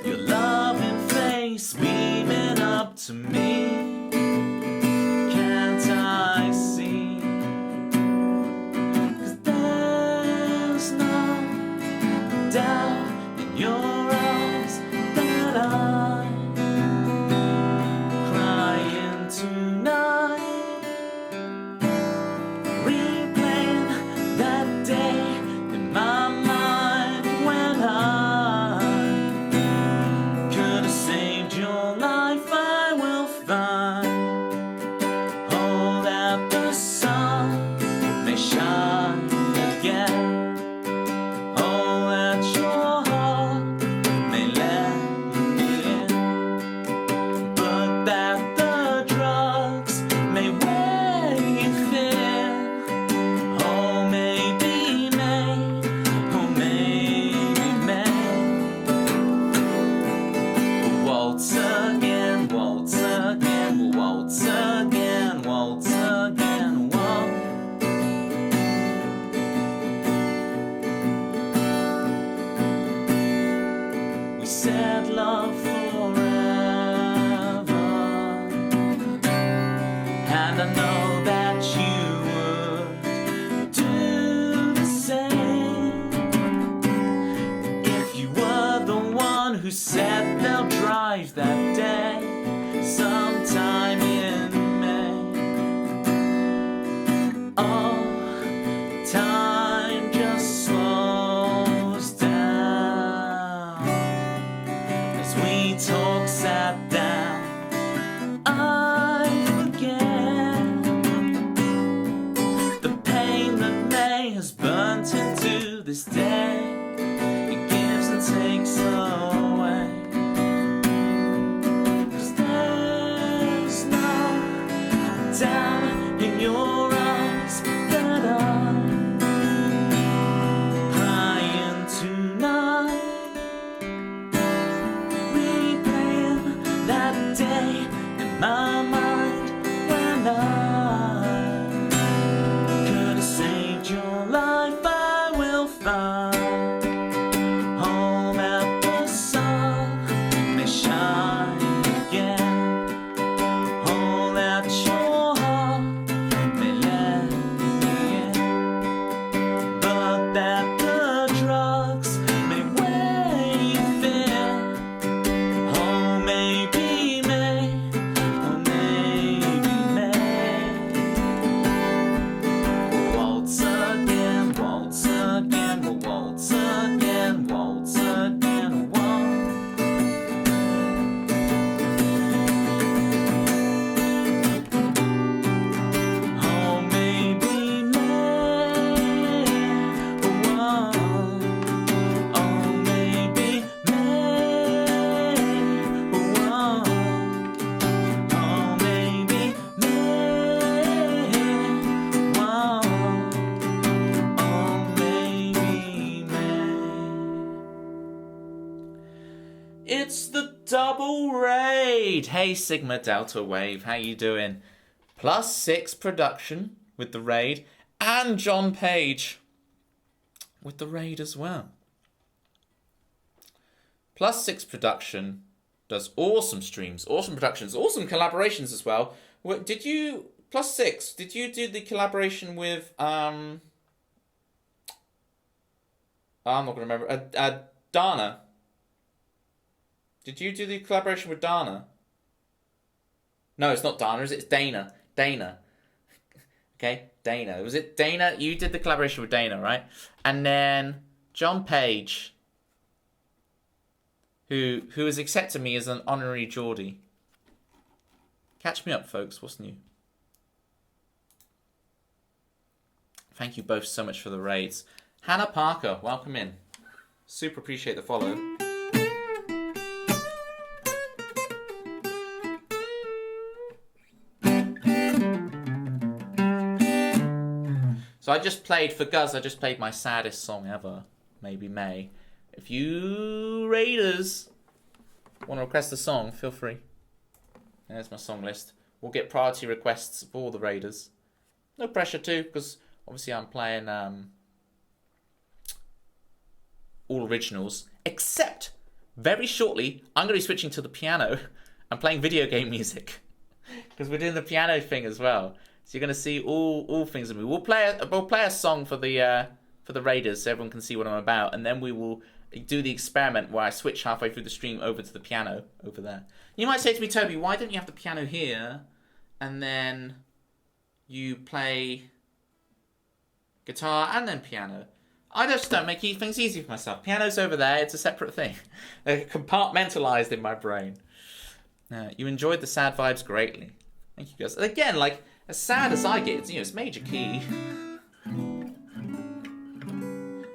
Your loving face beaming up to me. Can't I see? 'Cause there's no doubt in your eyes that I'm crying tonight. said they'll drive that day sometime in May. Oh, time just slows down as we talk sat down. I forget the pain that May has burnt into this day. It gives and takes away, 'cause there's no doubt in your eyes that I'm crying tonight, replaying that day in my mind when I could have saved your life. I will find home at the sun may shine again. Hold out your heart, may let me in, but that the drugs may weigh you thin. Oh, maybe May, or maybe May. Waltz again, waltz again, we'll waltz again, waltz again, waltz. Oh, maybe May, whoa. Oh, maybe May, whoa. Oh, maybe May, whoa. Oh, maybe May. It's the double raid. Hey Sigma Delta Wave, how you doing? +6 production with the raid, and John Page with the raid as well. +6 production does awesome streams, awesome productions, awesome collaborations as well. Did you +6? Did you do the collaboration with I'm not gonna remember. Dana. Did you do the collaboration with Dana? No, it's not Dana, is it? It's Dana. Dana. Okay, Dana. Was it Dana? You did the collaboration with Dana, right? And then John Page, who has accepted me as an honorary Geordie. Catch me up, folks. What's new? Thank you both so much for the raids. Hannah Parker, welcome in. Super appreciate the follow. So I just played, for Guz, I just played my saddest song ever. Maybe May. If you Raiders want to request a song, feel free. There's my song list. We'll get priority requests for all the Raiders. No pressure too, because obviously I'm playing all originals. Except, very shortly, I'm going to be switching to the piano and playing video game music. Because we're doing the piano thing as well. So you're going to see all things of me. We'll play a song for the Raiders so everyone can see what I'm about, and then we will do the experiment where I switch halfway through the stream over to the piano over there. You might say to me, Toby, why don't you have the piano here and then you play guitar and then piano? I just don't make things easy for myself. Piano's over there, it's a separate thing. They're compartmentalized in my brain. You enjoyed the sad vibes greatly. Thank you guys. Again, like, as sad as I get, it's major key.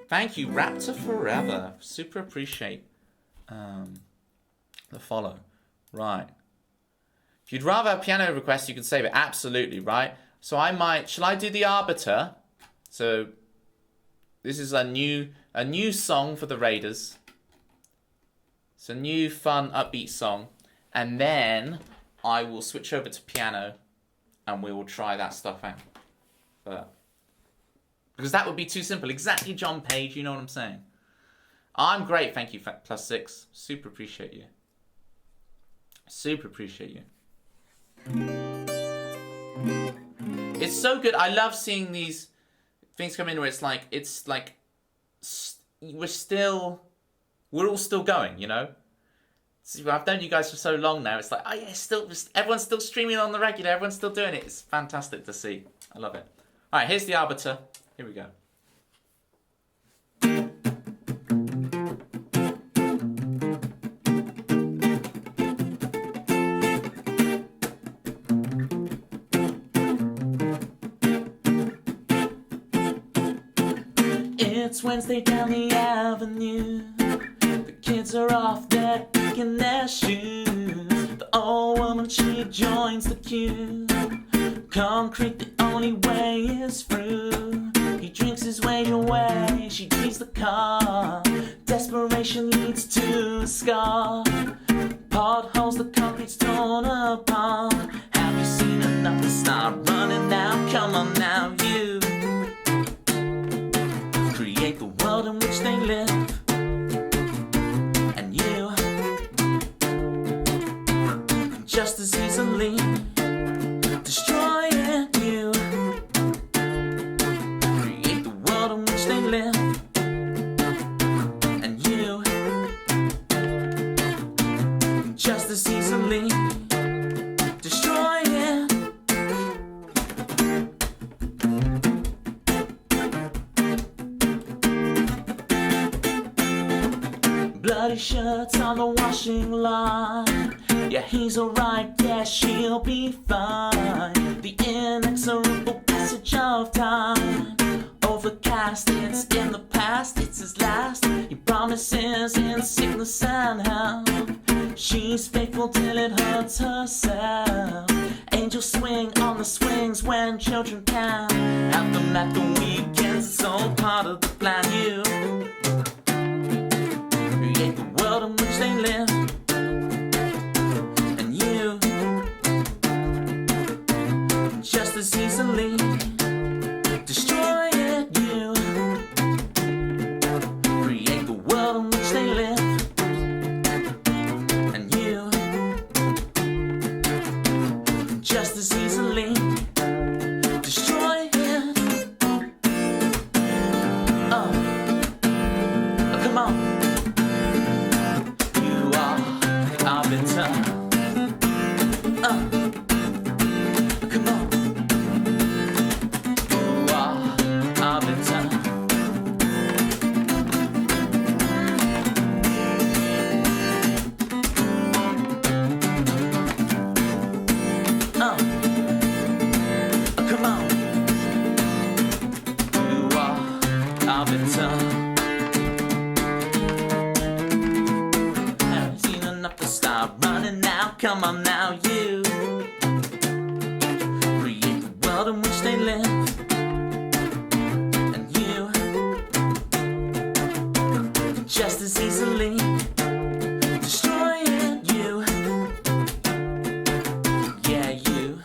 Thank you, Raptor Forever. Super appreciate the follow. Right. If you'd rather have piano requests, you can save it. Absolutely, right? So shall I do the Arbiter? So this is a new song for the Raiders. It's a new, fun, upbeat song. And then I will switch over to piano and we will try that stuff out. Because that would be too simple. Exactly, John Page, you know what I'm saying. I'm great, thank you, +6. Super appreciate you. Super appreciate you. It's so good. I love seeing these things come in where it's like we're all still going, you know? See, I've known you guys for so long now. It's like, oh yeah, everyone's still streaming on the regular. Everyone's still doing it. It's fantastic to see. I love it. All right, here's the Arbiter. Here we go. It's Wednesday down the avenue. The kids are off there picking their shoes. The old woman, she joins the queue. Concrete, the only way is through. He drinks his weight away, she drives the car. Desperation leads to a scar. Potholes, the concrete's torn apart. Have you seen enough to start running now? Come on now, you create the world in which they live. And you can just as easily destroy it. You create the world in which they live. And you can just as easily destroy it. Bloody shirts on the washing line. Yeah, he's alright, yeah, she'll be fine. The inexorable passage of time. Overcast, it's in the past, it's his last. He promises in sickness and health. She's faithful till it hurts herself. Angels swing on the swings when children can. Have them at the weekends, it's all part of the plan. You create the world in which they live. And you can just as easily destroy it. You create the world in which they live. And you can just as easily destroy it. Oh, come on. You are the arbiter. Come on. You are arbiter. Come on. You are arbiter. Haven't seen enough to start running now. Come on now, you create the world in which they live. And you can just as easily destroy it. You, yeah, you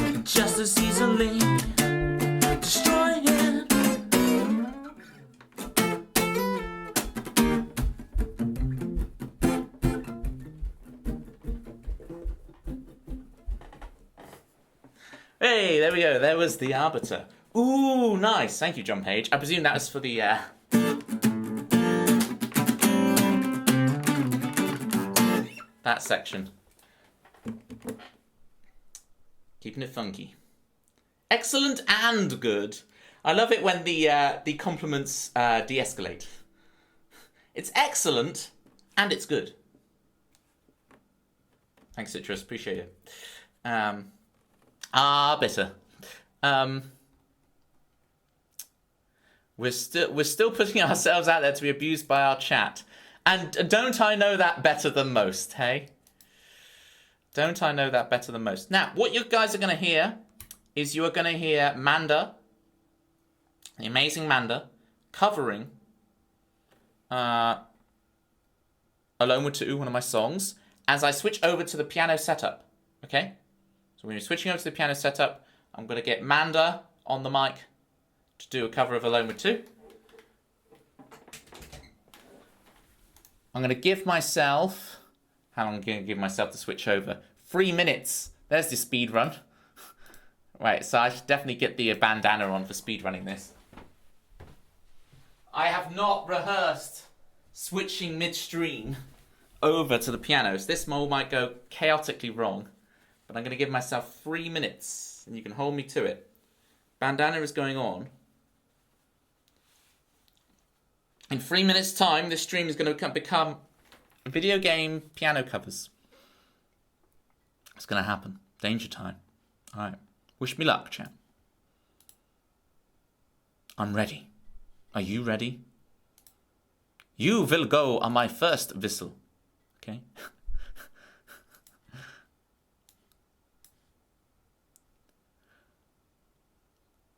can just as easily destroy it. Hey, there we go. There was the Arbiter. Ooh, nice. Thank you, John Page. I presume that was for the that section. Keeping it funky. Excellent and good. I love it when the compliments de-escalate. It's excellent and it's good. Thanks, Citrus. Appreciate it. Bitter. We're still putting ourselves out there to be abused by our chat. And don't I know that better than most, hey? Don't I know that better than most? Now, what you guys are going to hear is you are going to hear Manda, the amazing Manda, covering Alone with Two, one of my songs, as I switch over to the piano setup, okay? So when you're switching over to the piano setup, I'm going to get Manda on the mic to do a cover of Alone with Two. I'm going to give myself... How long am I going to give myself to switch over? 3 minutes. There's the speed run. Right, so I should definitely get the bandana on for speed running this. I have not rehearsed switching midstream over to the piano, so this mole might go chaotically wrong, but I'm going to give myself 3 minutes, and you can hold me to it. Bandana is going on. In 3 minutes' time, this stream is going to become video game piano covers. It's going to happen. Danger time. Alright. Wish me luck, chat. I'm ready. Are you ready? You will go on my first whistle. Okay?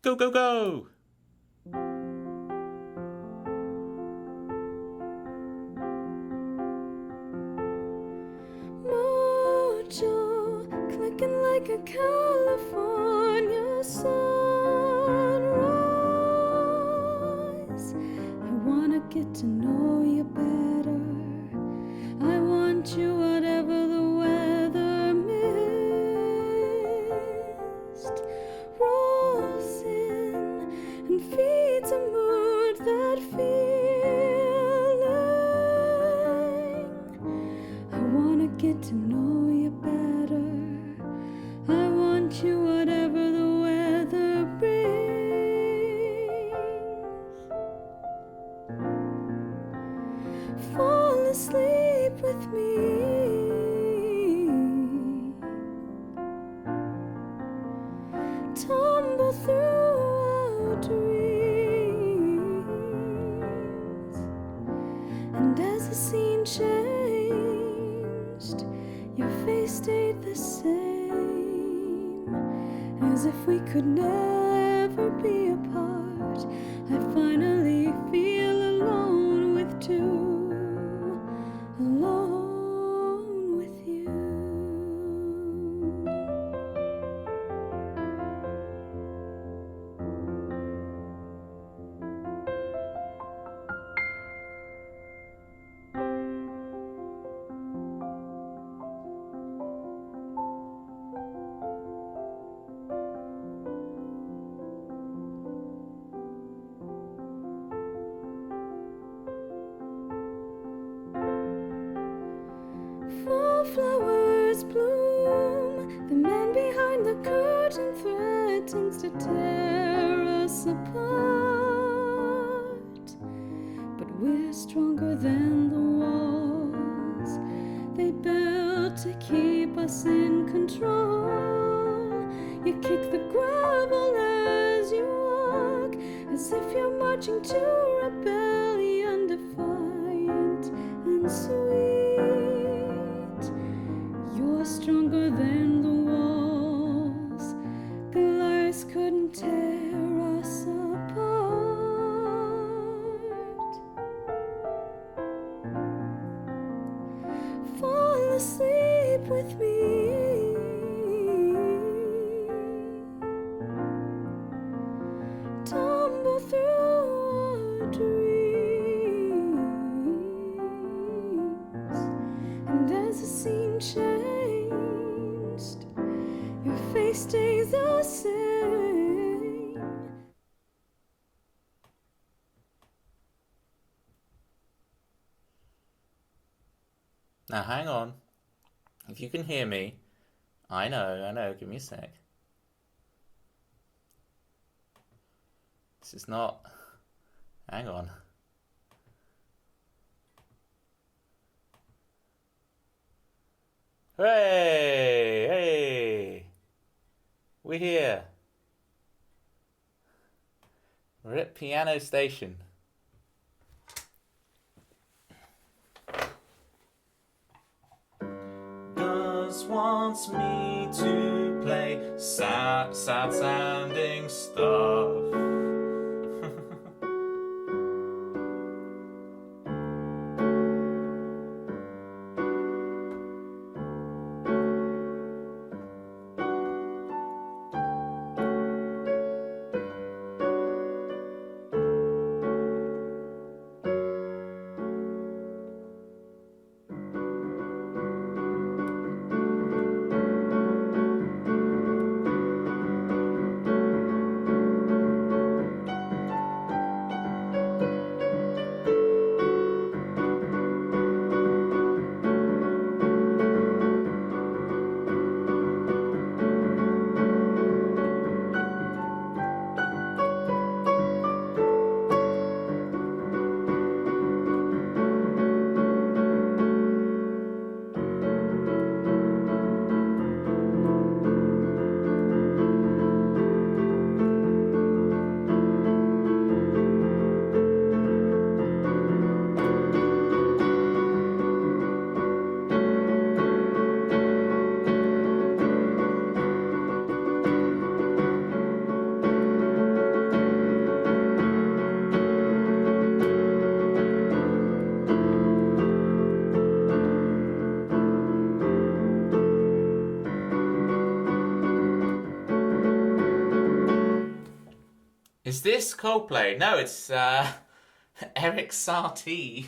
Go, go, go! Mojo, clicking like a California sunrise. I wanna get to know you better. I want you whatever the weather mist rolls in and feeds a mood that feeling. I wanna get to know you better. I want you whatever the weather brings. Fall asleep with me. Tumble through our dreams. And as the scene changed, your face stayed the same, as if we could never be apart. I finally feel alone with two, alone with you. Fall flowers bloom. The man behind the curtain threatens to tear us apart. But we're stronger than the walls they built to keep us in control. You kick the gravel as you walk, as if you're marching to rebellion, defiant and sweet. You're stronger than the walls. Glass couldn't tear us apart. Fall asleep with me. Tumble through our dreams. And as the scene changed, your face stays the same. Now hang on. If you can hear me, I know, give me a sec. This is not... Hang on. Hooray! Hey! We're here. We're at Piano Station. Gus wants me to play sad sounding stuff. Is this Coldplay? No, it's Eric Satie.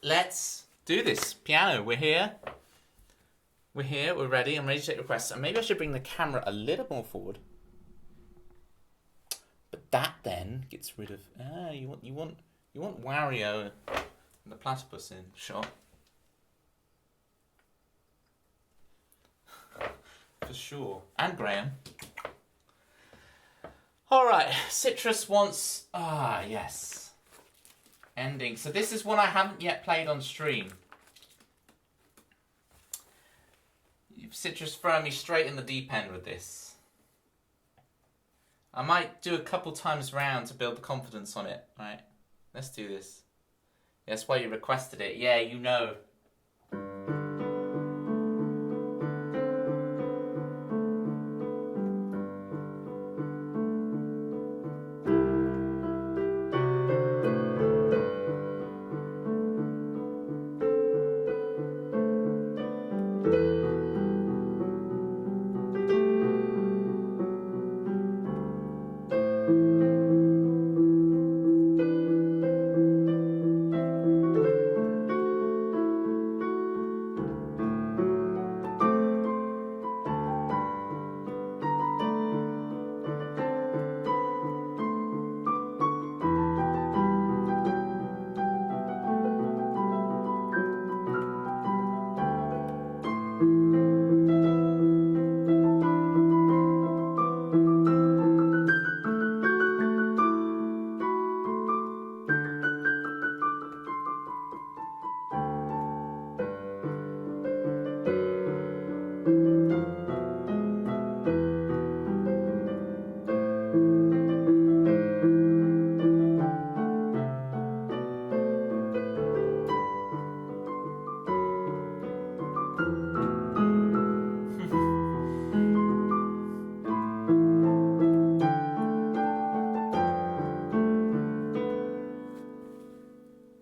Let's do this. Piano, we're here. We're here, we're ready. I'm ready to take requests. And maybe I should bring the camera a little more forward. But that then gets rid of you want Wario and the platypus in shot. For sure. And Graham. Alright, Citrus wants yes. Ending. So this is one I haven't yet played on stream. Citrus throwing me straight in the deep end with this. I might do a couple times round to build the confidence on it. Right, let's do this. That's why you requested it. Yeah, you know.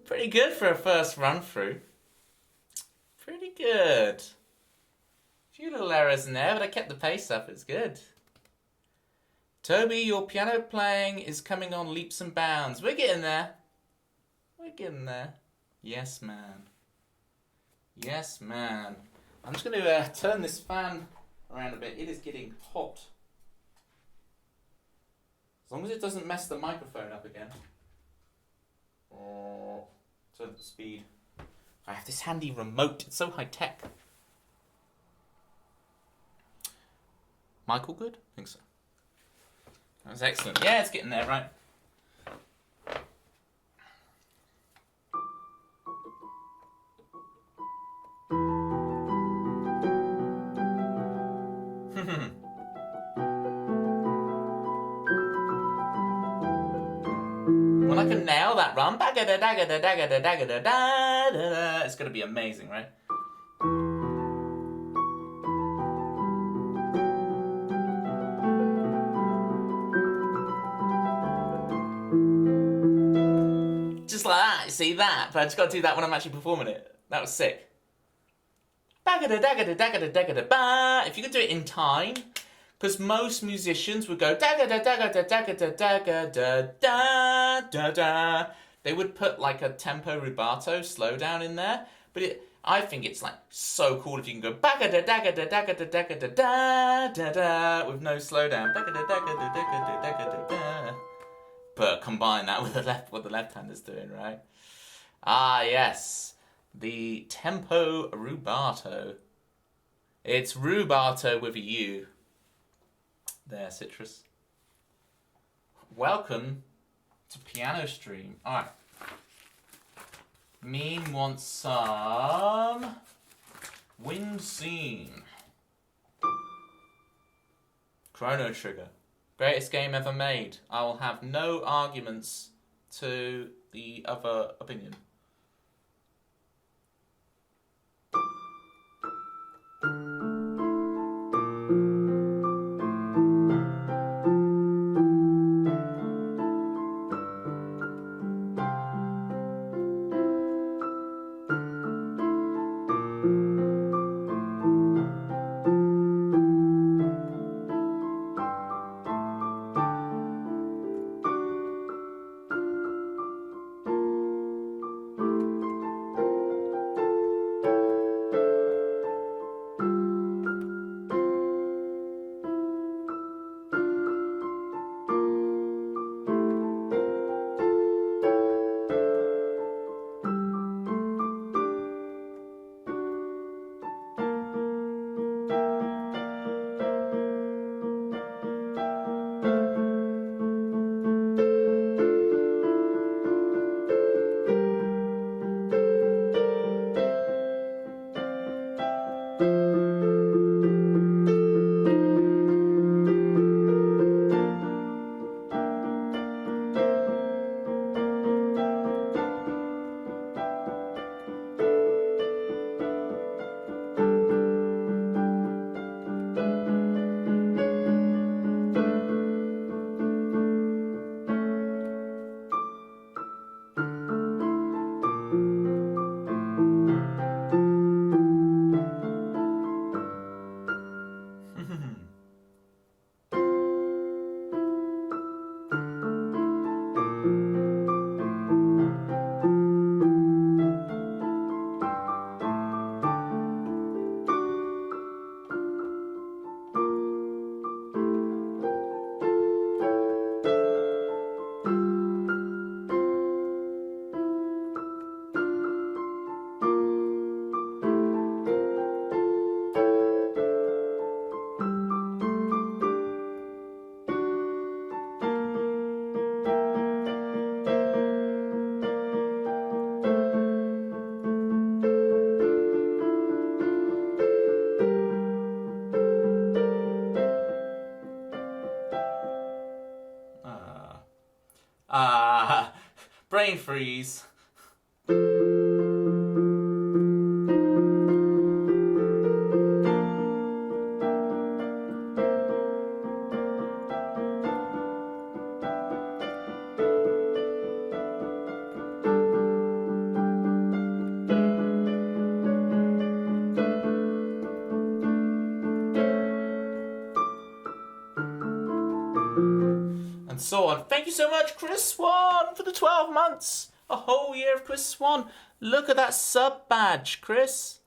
Pretty good for a first run through. Pretty good. A few little errors in there, but I kept the pace up. It's good. Toby, your piano playing is coming on leaps and bounds. We're getting there. We're getting there. Yes, man. Yes, man. I'm just going to turn this fan around a bit. It is getting hot. As long as it doesn't mess the microphone up again. Turn the speed. I have this handy remote. It's so high tech. Michael good? I think so. That was excellent. Yeah, it's getting there, right? When I can nail that run, it's going to be amazing, right? Just like that, you see that? But I just got to do that when I'm actually performing it. That was sick. If you could do it in time, because most musicians would go they would put like a tempo rubato slowdown in there, but I think it's like so cool if you can go bagga da dagga da dagga da dagga da da da da with no slowdown. Bagga da dagga da dagga da dagga da da. But combine that with what the left hand is doing, right? Ah, yes, the tempo rubato. It's rubato with a U. There, Citrus. Welcome to Piano Stream. All right. Meme wants some Wind Scene. Chrono Trigger. Greatest game ever made. I will have no arguments to the other opinion. Brain freeze. And so on. Thank you so much, Chris Swan, for the 12 months. A whole year of Chris Swan. Look at that sub badge, Chris.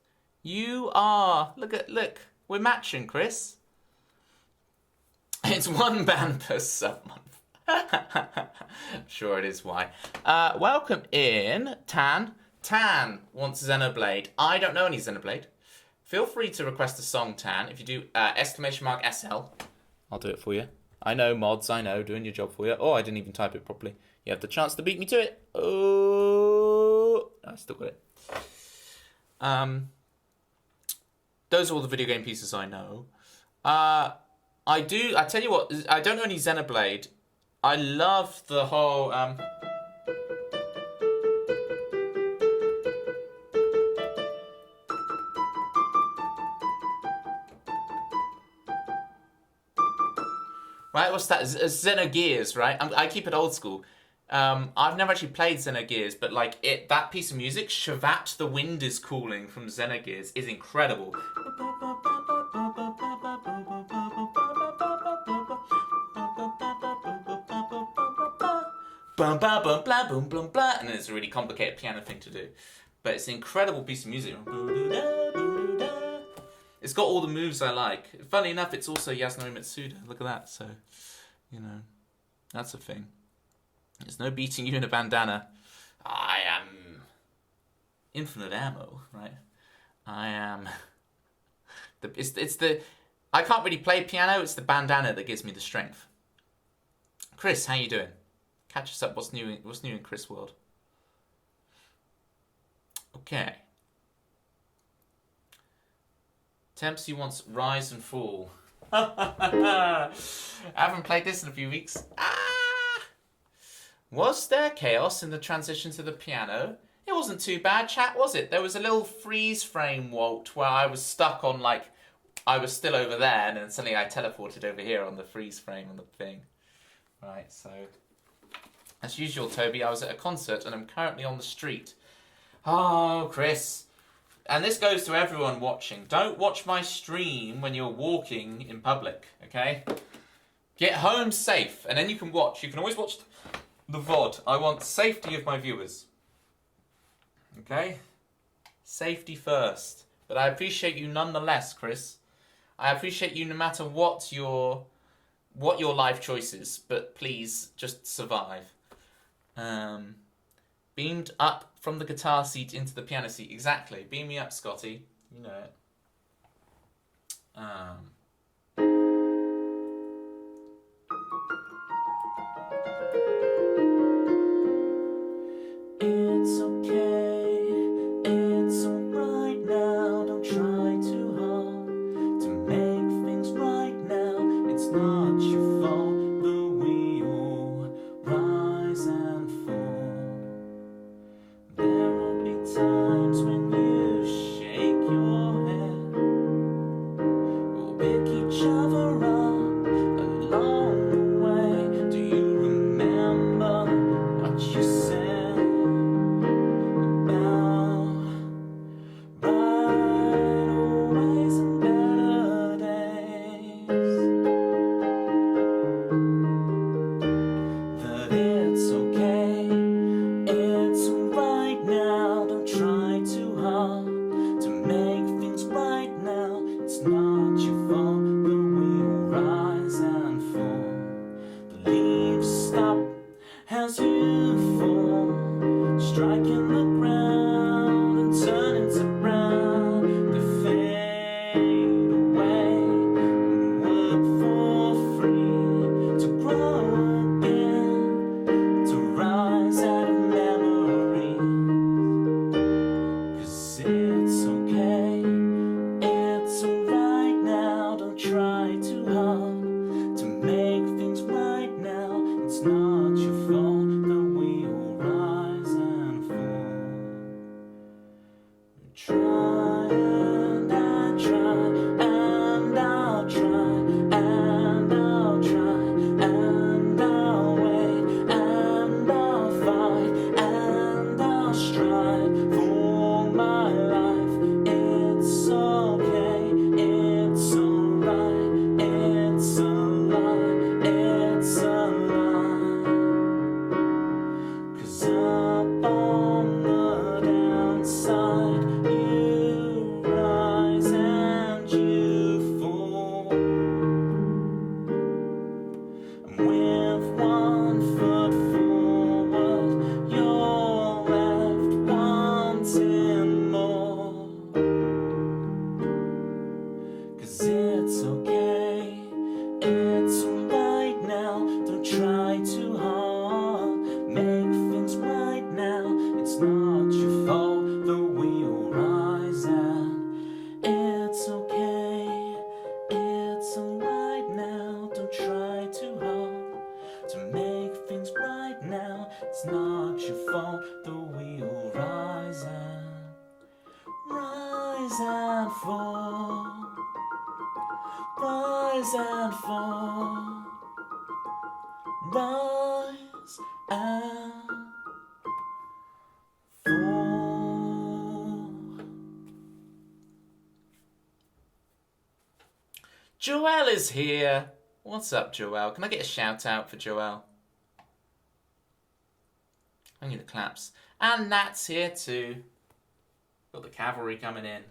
You are. Look. We're matching, Chris. It's one band per sub month. Sure it is why. Welcome in, Tan. Tan wants Xenoblade. I don't know any Xenoblade. Feel free to request a song, Tan. If you do !SL, I'll do it for you. I know mods, I know, doing your job for you. Oh, I didn't even type it properly. You have the chance to beat me to it. Oh, I still got it. Those are all the video game pieces I know. I tell you what, I don't know any Xenoblade. I love the whole... Right, what's that? Xenogears, right? I keep it old school. I've never actually played Xenogears, but like that piece of music, Shavat the Wind is Cooling from Xenogears, is incredible. Bum, ba, bum, blah, boom, blah, blah. And it's a really complicated piano thing to do. But it's an incredible piece of music. It's got all the moves I like. Funny enough, it's also Yasunori Mitsuda. Look at that. So, you know, that's a thing. There's no beating you in a bandana. I am infinite ammo, right? I am. It's the. I can't really play piano. It's the bandana that gives me the strength. Chris, how you doing? Catch us up. What's new in Chris world? Okay. Tempsy wants Rise and Fall. I haven't played this in a few weeks. Was there chaos in the transition to the piano? It wasn't too bad, chat, was it? There was a little freeze frame, Walt, where I was stuck on, like, I was still over there, and then suddenly I teleported over here on the freeze frame on the thing. Right, so... As usual, Toby, I was at a concert, and I'm currently on the street. Oh, Chris. And this goes to everyone watching. Don't watch my stream when you're walking in public, okay? Get home safe, and then you can watch. You can always watch the VOD. I want safety of my viewers. Okay? Safety first. But I appreciate you nonetheless, Chris. I appreciate you no matter what your life choice is, but please just survive. Beamed up from the guitar seat into the piano seat. Exactly. Beam me up, Scotty. You know it. It's okay. It's alright now. Don't try too hard to make things right now. It's not your fault. The wheel rise and fall. There will be times when you shake your head. We'll pick each other up along the way. Do you remember what you said about brighter ways and better days? That it's okay. It's right now, don't try too hard to make things right now. It's not your fault, the wheel rise and fall. The leaves stop as you fall, striking the ground and turn into brown. They fade away and work for free to grow again, to rise out of memory. 'Cause it's okay, it's alright now. Don't try too hard to make things right now. It's not your fault, the wheel rise and fall. Try and I try and I'll try and I'll try and I'll wait and I'll fight and I'll strive for my life. It's okay, it's alright, it's a lie, it's a lie. 'Cause up on the downside, you rise and you fall. And with one foot forward, you're left wanting more. 'Cause it's okay, it's alright now. Don't try too hard, make things right now. It's not your fault, the wheel rise and it's okay, it's alright now. Don't try too hard to make things right now. It's not your fault, the wheel rise and fall, rise and fall, rise and fall. Joelle is here. What's up, Joelle? Can I get a shout out for Joelle? I need the claps. And Nat's here too. Got the cavalry coming in.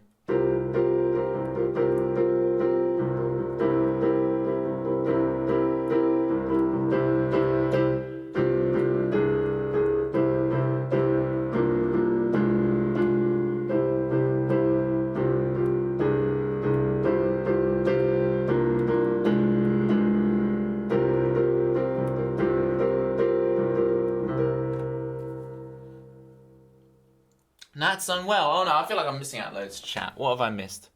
Nat's done well. Oh no, I feel like I'm missing out loads of chat. What have I missed?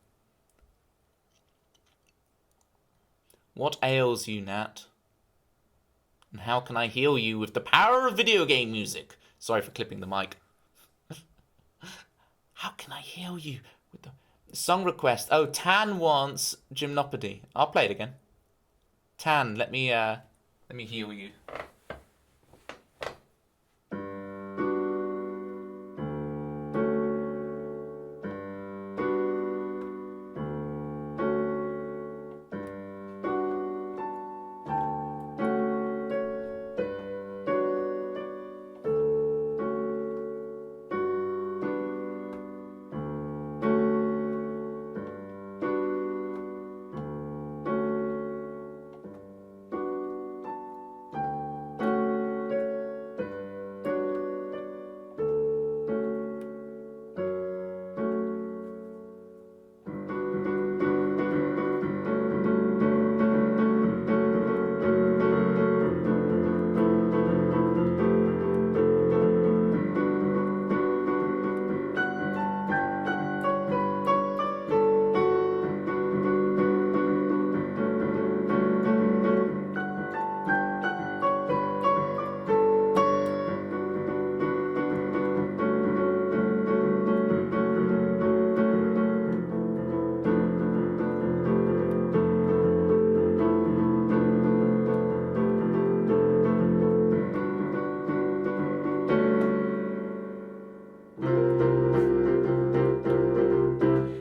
What ails you, Nat? And how can I heal you with the power of video game music? Sorry for clipping the mic. How can I heal you with the song request? Oh, Tan wants Gymnopody. I'll play it again. Tan, let me heal you.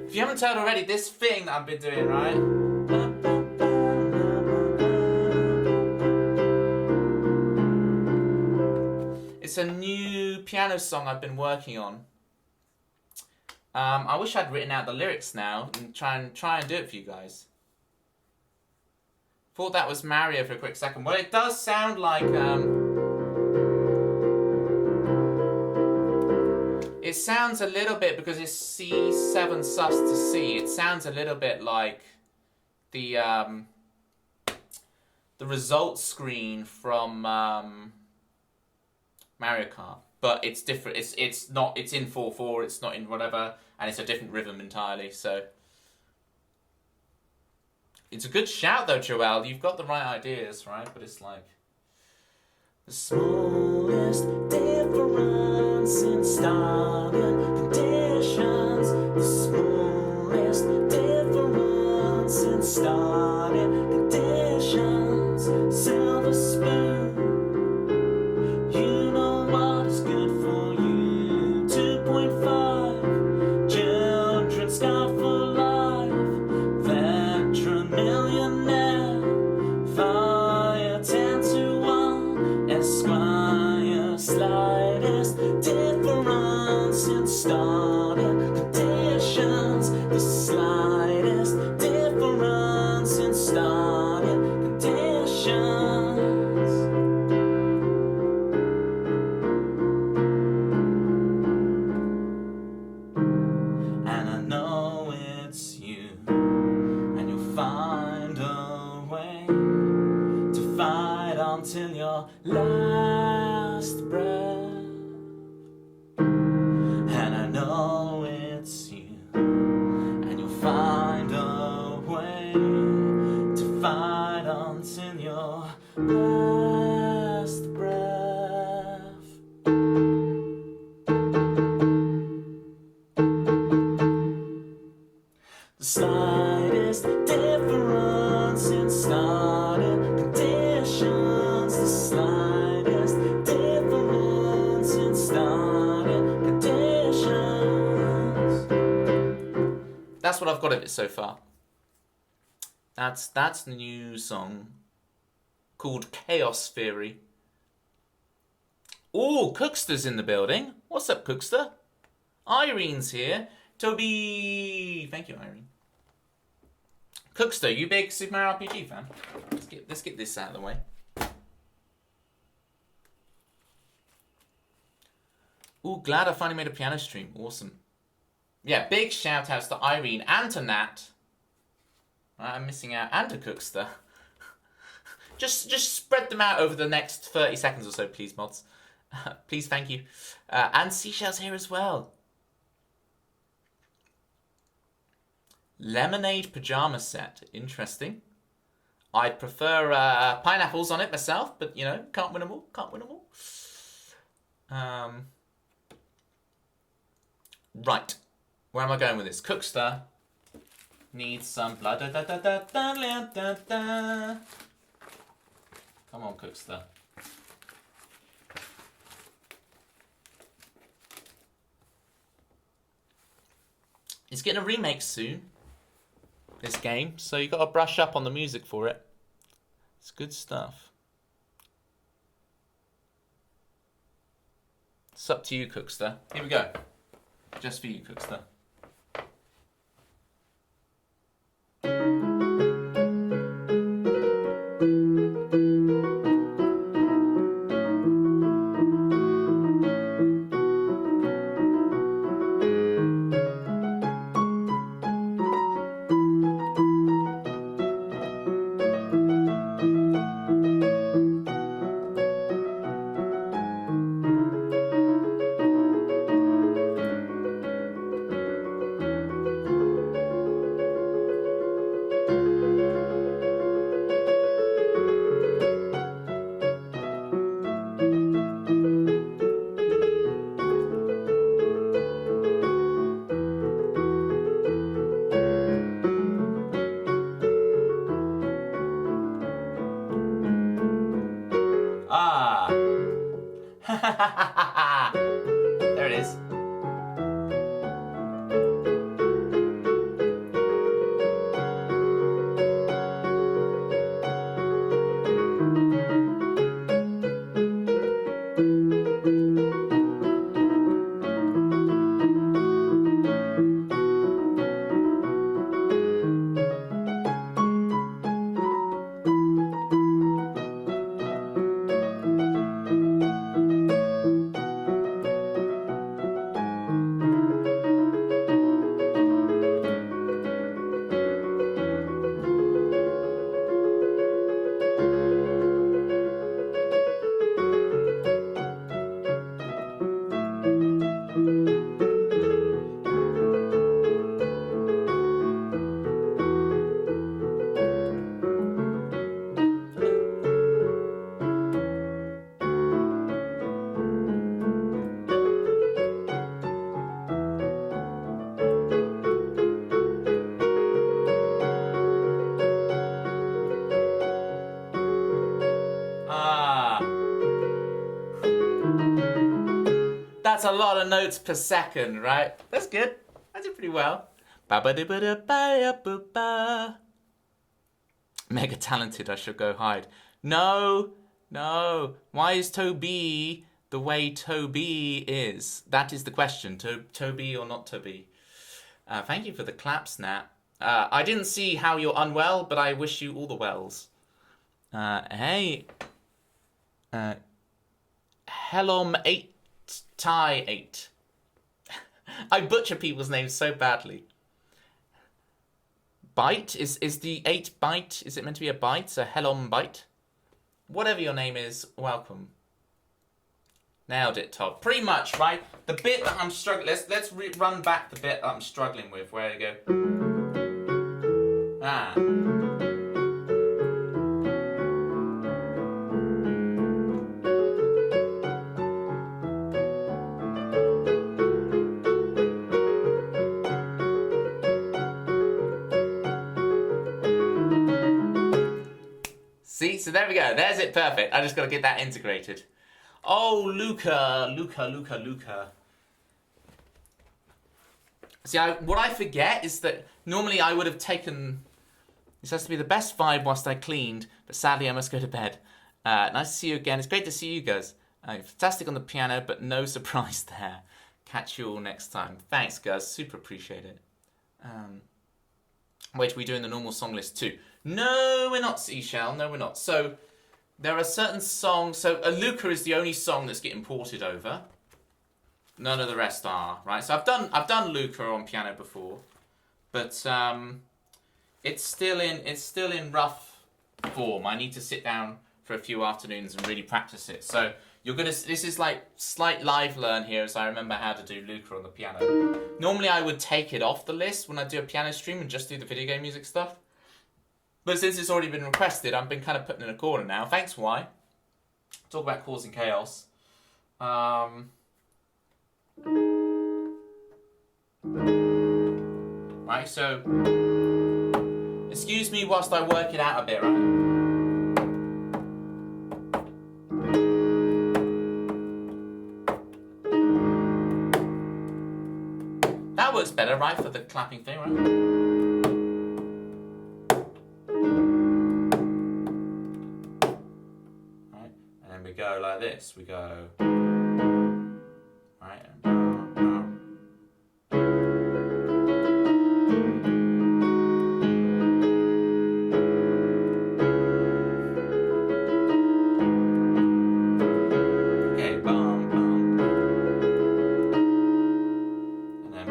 If you haven't heard already, this thing that I've been doing, right? It's a new piano song I've been working on. I wish I'd written out the lyrics now and try and do it for you guys. Thought that was Mario for a quick second. Well, it does sound like it sounds a little bit, because it's C7 sus to C, it sounds a little bit like the results screen from Mario Kart. But it's different, it's not, it's in 4/4, it's not in whatever, and it's a different rhythm entirely, so. It's a good shout though, Joel, you've got the right ideas, right? But it's like, the smallest difference in starting conditions. The smallest difference in starting conditions. Silver spoon, you know what is good for you. 2.5, children scar for life. Veteran millionaire, fire 10 to 1. Esquire, slightest difference in starting conditions. The slightest difference in starting conditions. And I know it's you, and you'll find a way to fight until your last breath. And I know it's you, and you'll find a way to fight until your last breath. The slightest difference in starting conditions. The slightest difference in starting conditions. That's what I've got of it so far. That's the new song called Chaos Theory. Oh, Cookster's in the building. What's up, Cookster? Irene's here. Toby! Thank you, Irene. Cookster, you big Super Mario RPG fan? Let's get this out of the way. Ooh, glad I finally made a piano stream. Awesome. Yeah, big shout outs to Irene and to Nat. I'm missing out. And to Cookster. Just spread them out over the next 30 seconds or so, please, mods. Please, thank you. And Seashells here as well. Lemonade pajama set. Interesting. I'd prefer pineapples on it myself, but, you know, can't win them all. Can't win them all. Right. Where am I going with this? Cookster needs some blood. Come on, Cookster. It's getting a remake soon, this game, so you got to brush up on the music for it. It's good stuff. It's up to you, Cookster. Here we go. Just for you, Cookster. There it is. That's a lot of notes per second, right? That's good. I did pretty well. Mega talented, I shall go hide. No. Why is Toby the way Toby is? That is the question. Toby or not Toby? Thank you for the claps, Nat. I didn't see how you're unwell, but I wish you all the wells. Hey. Helom8 Tie 8. I butcher people's names so badly. Bite? Is the 8 bite? Is it meant to be a bite? So Helom Bite? Whatever your name is, welcome. Nailed it, Todd. Pretty much, right? The bit that I'm struggling... Let's run back the bit that I'm struggling with. Where to go? See, so there we go. There's it, perfect. I just got to get that integrated. Oh, Luca. See, what I forget is that normally I would have taken... This has to be the best vibe whilst I cleaned, but sadly I must go to bed. Nice to see you again. It's great to see you guys. Fantastic on the piano, but no surprise there. Catch you all next time. Thanks, guys. Super appreciate it. Wait, are we doing the normal song list too? No, we're not, Seashell. No, we're not. So, there are certain songs. So, Luca is the only song that's getting ported over. None of the rest are, right? So, I've done Luca on piano before, but it's still in rough form. I need to sit down for a few afternoons and really practice it. So, this is like slight live learn here as I remember how to do Luca on the piano. Normally I would take it off the list when I do a piano stream and just do the video game music stuff. But since it's already been requested, I've been kind of put in a corner now. Thanks, Y. Talk about causing chaos. Right, so excuse me whilst I work it out a bit, right? That works better, right, for the clapping thing, right? Right, and then we go like this. We go, right, okay, bum, bum, and then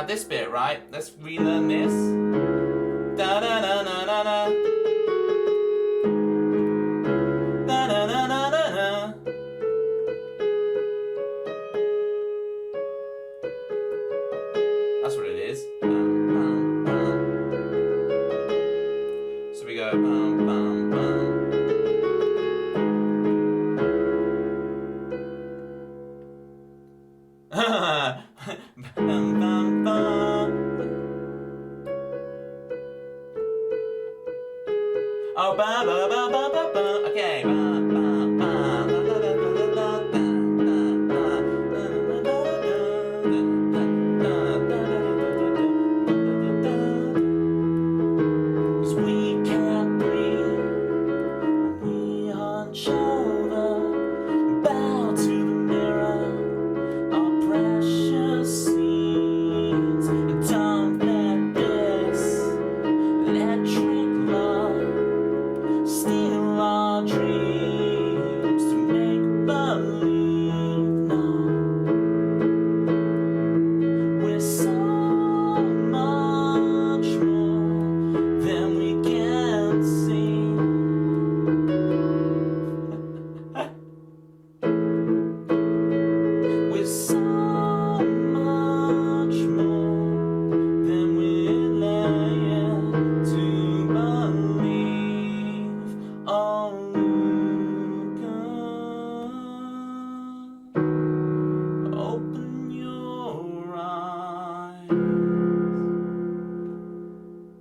this bit, right? Let's relearn this. Da da da da da da. Da da da da da da. That's what it is. Bum, bum, bum. So we go bum bum bum. Bum, bum, bum. Oh, ba ba ba ba ba ba. Okay, ba ba ba da da da da da da da. 'Cause we can't breathe when we hunch over, bow to the mirror. Our precious needs, and don't let this electric love steal our dreams to make believe. No, we're so much more than we can see. We're so much more than we're led to believe. Oh, Luca, open your eyes.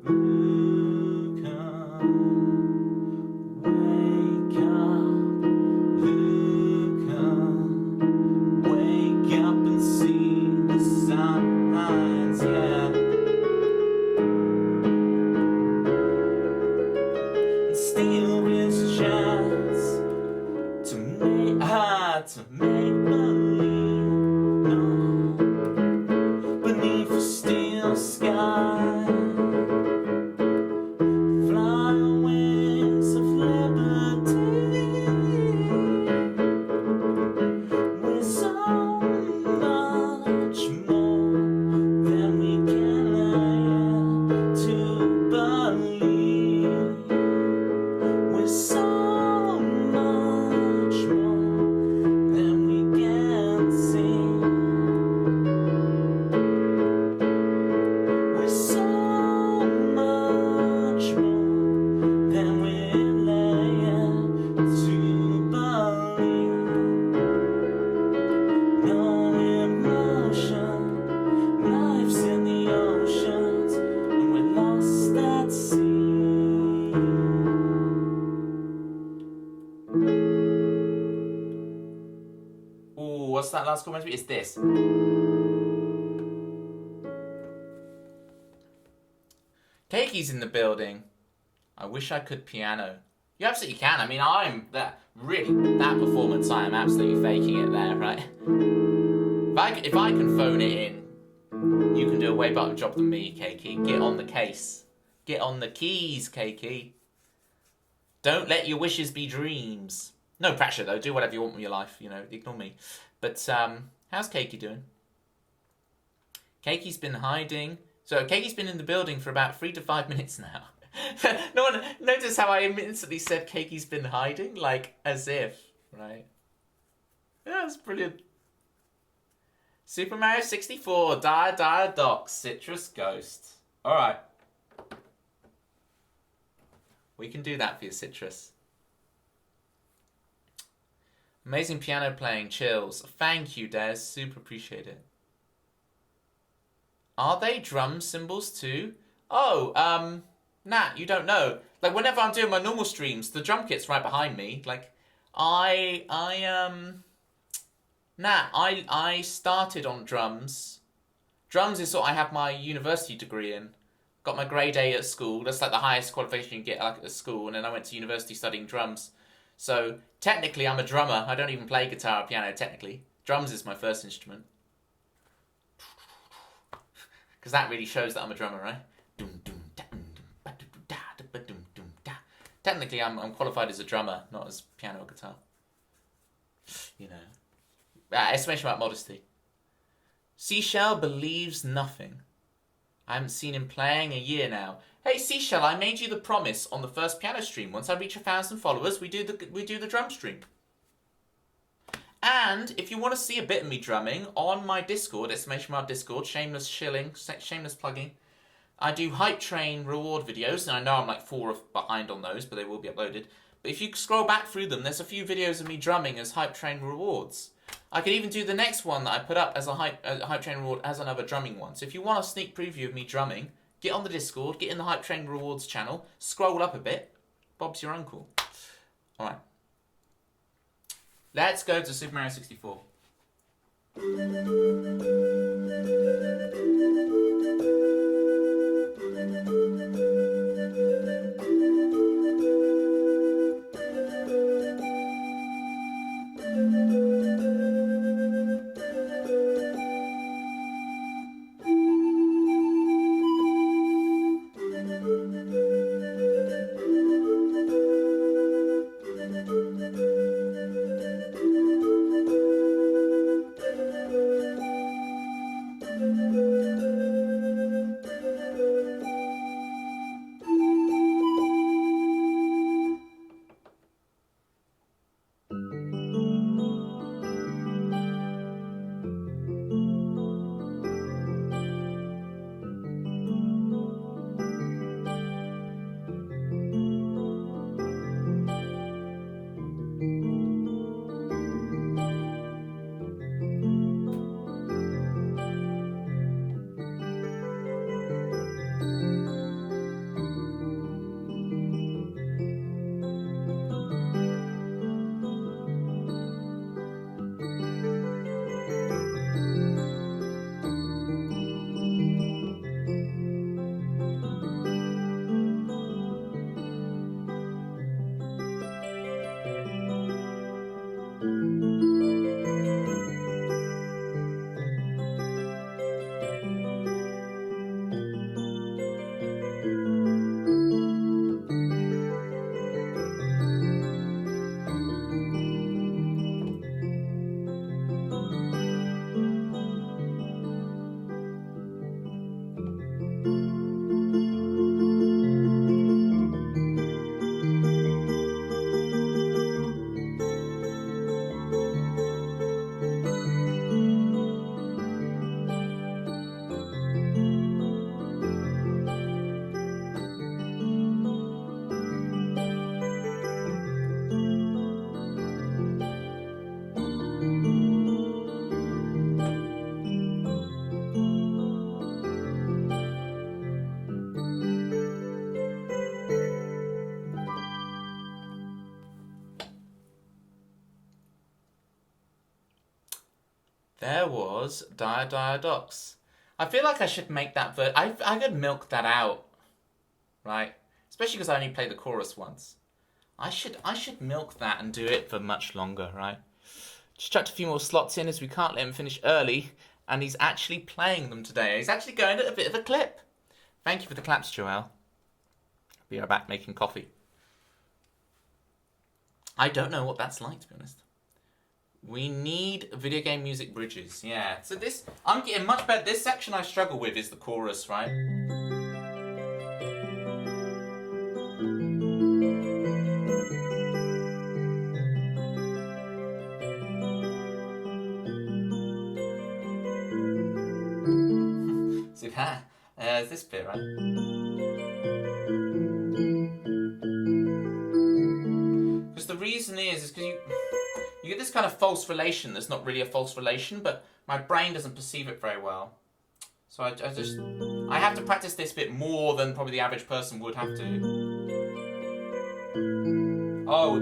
Luca, wake up. Luca, wake up no emotion. Life's in the oceans, and we're lost at sea. Ooh, what's that last chord meant to be? It's this. Keki's in the building. I wish I could piano. You absolutely can. I mean, I'm that performance. I am absolutely faking it there, right? If I can phone it in, you can do a way better job than me, Keiki. Get on the case. Get on the keys, Keiki. Don't let your wishes be dreams. No pressure though. Do whatever you want with your life. You know, ignore me. But how's Keiki doing? Keiki's been hiding. So Keiki's been in the building for about 3 to 5 minutes now. No one notice how I instantly said Keiki's been hiding, like as if, right? Yeah, that's brilliant. Super Mario 64, Dire Docs, Citrus Ghost. All right, we can do that for you, Citrus. Amazing piano playing, chills. Thank you, Des. Super appreciate it. Are they drum cymbals too? Oh, Nat, you don't know. Like, whenever I'm doing my normal streams, the drum kit's right behind me. Like, Nat, I started on drums. Drums is what I have my university degree in. Got my grade A at school. That's like the highest qualification you get at school. And then I went to university studying drums. So, technically, I'm a drummer. I don't even play guitar or piano, technically. Drums is my first instrument. Because that really shows that I'm a drummer, right? Technically, I'm qualified as a drummer, not as piano or guitar. You know. Exclamation mark modesty. Seashell believes nothing. I haven't seen him playing a year now. Hey Seashell, I made you the promise on the first piano stream. Once I reach 1,000 followers, we do the drum stream. And if you want to see a bit of me drumming on my Discord, exclamation mark Discord, shameless plugging, I do Hype Train reward videos, and I know I'm like 4 behind on those, but they will be uploaded. But if you scroll back through them, there's a few videos of me drumming as Hype Train rewards. I could even do the next one that I put up as a Hype Train reward as another drumming one. So if you want a sneak preview of me drumming, get on the Discord, get in the Hype Train rewards channel, scroll up a bit. Bob's your uncle. Alright. Let's go to Super Mario 64. there was Dire Dire Docks. I feel like I should make that I could milk that out, right? Especially because I only played the chorus once. I should milk that and do it for much longer, right? Just chucked a few more slots in as we can't let him finish early, and he's actually playing them today. He's actually going at a bit of a clip. Thank you for the claps, Joel. Be right back making coffee. I don't know what that's like, to be honest. We need video game music bridges, yeah. So I'm getting much better. This section I struggle with is the chorus, right? See that? There's this bit, right? Because the reason is because you get this kind of false relation that's not really a false relation, but my brain doesn't perceive it very well. So I have to practice this bit more than probably the average person would have to. Oh,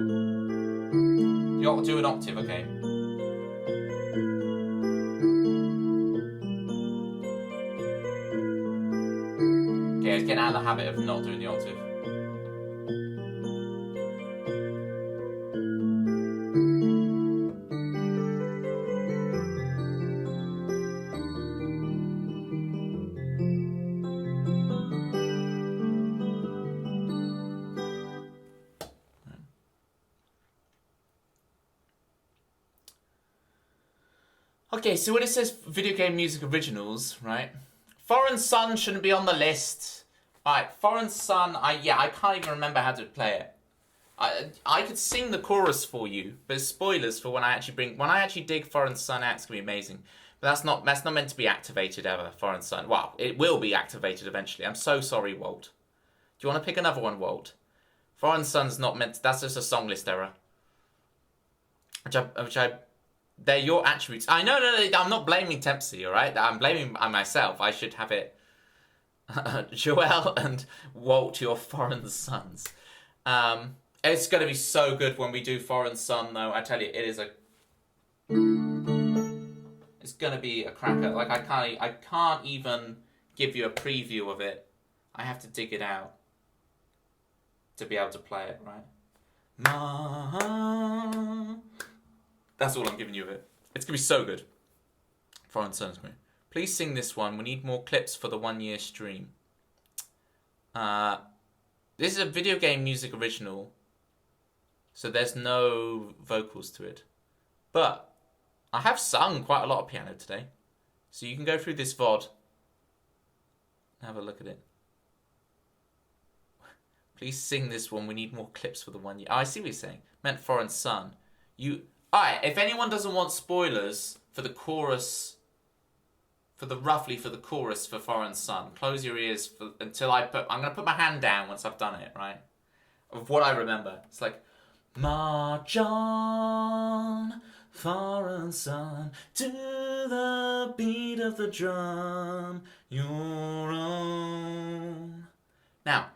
you ought to do an octave, okay. Okay, let's get out of the habit of not doing the octave. Okay, so when it says video game music originals, right? Foreign Sun shouldn't be on the list. Alright, Foreign Sun, I can't even remember how to play it. I could sing the chorus for you, but spoilers for when I actually dig Foreign Sun out, it's gonna be amazing. But that's not meant to be activated ever, Foreign Sun. Well, it will be activated eventually. I'm so sorry, Walt. Do you want to pick another one, Walt? Foreign Sun's not meant that's just a song list error. They're your attributes. No, I'm not blaming Tempsy, alright? I'm blaming myself. I should have it. Joel and Walt, your Foreign Sons. It's going to be so good when we do Foreign Sun, though. I tell you, it is it's going to be a cracker. Like, I can't even give you a preview of it. I have to dig it out to be able to play it, right? That's all I'm giving you of it. It's going to be so good. Foreign Sun's great. Please sing this one. We need more clips for the 1 year stream. This is a video game music original, so there's no vocals to it. But I have sung quite a lot of piano today, so you can go through this VOD and have a look at it. Please sing this one. We need more clips for the 1 year. Oh, I see what you're saying. Meant Foreign Sun. Alright, if anyone doesn't want spoilers for the chorus, for the chorus for Foreign Sun, close your ears until I'm going to put my hand down once I've done it, right? Of what I remember. It's like, march on, Foreign Sun, to the beat of the drum, your own. Now,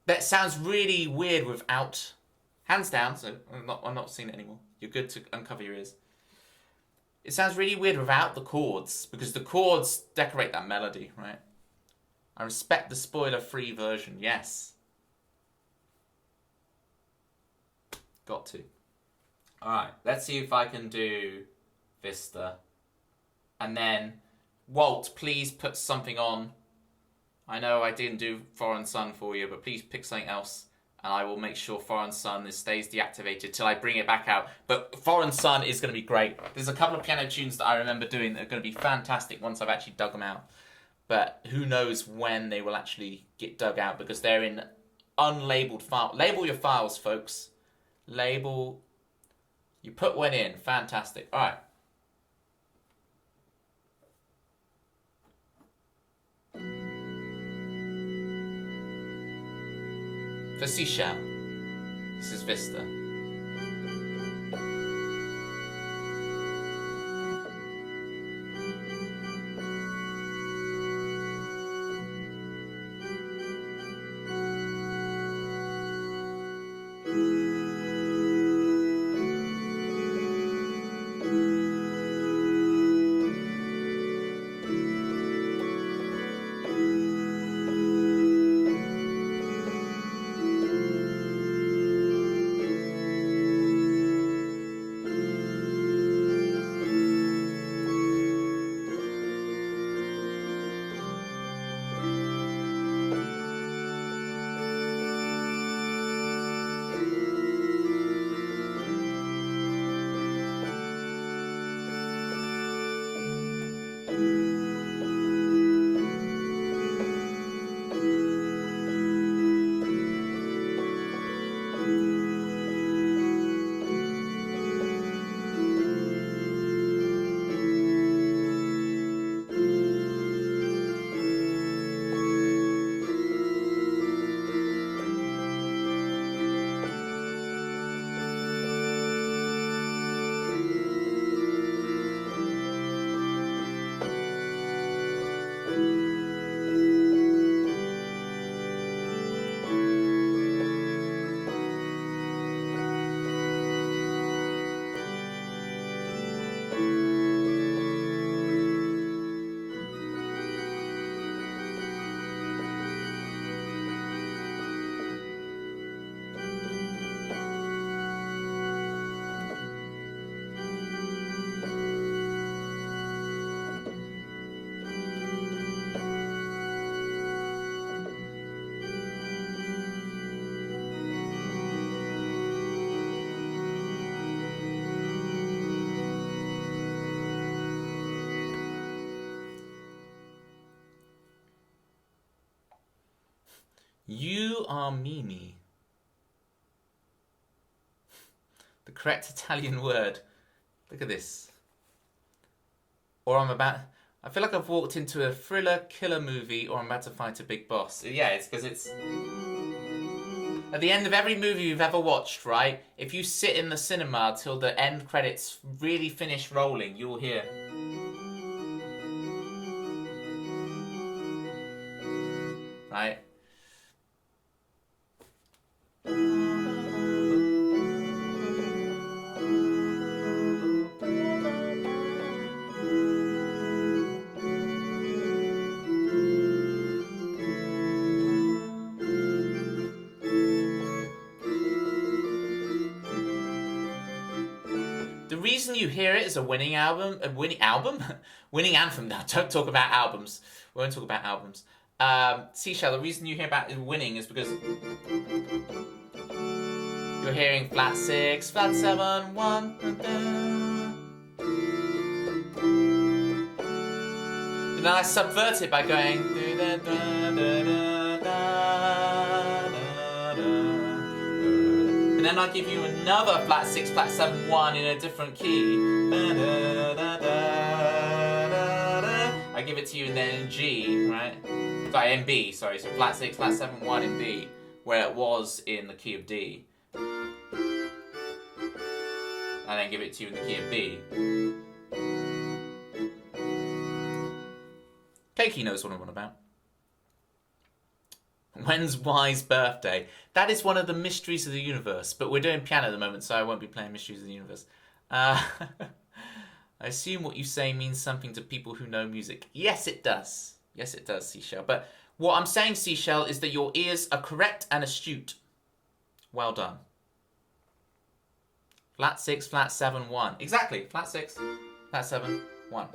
that sounds really weird without hands down, so I'm not seeing it anymore. You're good to uncover your ears. It sounds really weird without the chords, because the chords decorate that melody, right? I respect the spoiler-free version, yes. Got to. Alright, let's see if I can do Vista. And then, Walt, please put something on. I know I didn't do Foreign Sun for you, but please pick something else. And I will make sure Foreign Sun stays deactivated till I bring it back out. But Foreign Sun is going to be great. There's a couple of piano tunes that I remember doing that are going to be fantastic once I've actually dug them out. But who knows when they will actually get dug out, because they're in unlabeled file. Label your files, folks. Label. You put one in. Fantastic. All right. For Seashell, this is Vista. You are Mimi. The correct Italian word. Look at this. Or I feel like I've walked into a thriller killer movie, or I'm about to fight a big boss. Yeah, it's because it's... At the end of every movie you've ever watched, right? If you sit in the cinema till the end credits really finish rolling, you'll hear... Right? The reason you hear it is a winning anthem. Winning anthem. Now, don't talk about albums. We won't talk about albums. Seashell, the reason you hear about it winning is because you're hearing flat 6, flat 7, 1. And then I subvert it by going. And then I give you another flat 6, flat 7, 1 in a different key. I give it to you and then in G, right? Sorry, in B, sorry. So flat 6, flat 7, 1 in B, where it was in the key of D. And then give it to you in the key of B. Keiki knows what I'm on about. When's Y's birthday? That is one of the mysteries of the universe, but we're doing piano at the moment, so I won't be playing Mysteries of the Universe. I assume what you say means something to people who know music. Yes, it does. Yes, it does, Seashell. But what I'm saying, Seashell, is that your ears are correct and astute. Well done. Flat 6, flat 7, 1. Exactly. Flat 6, flat 7, 1.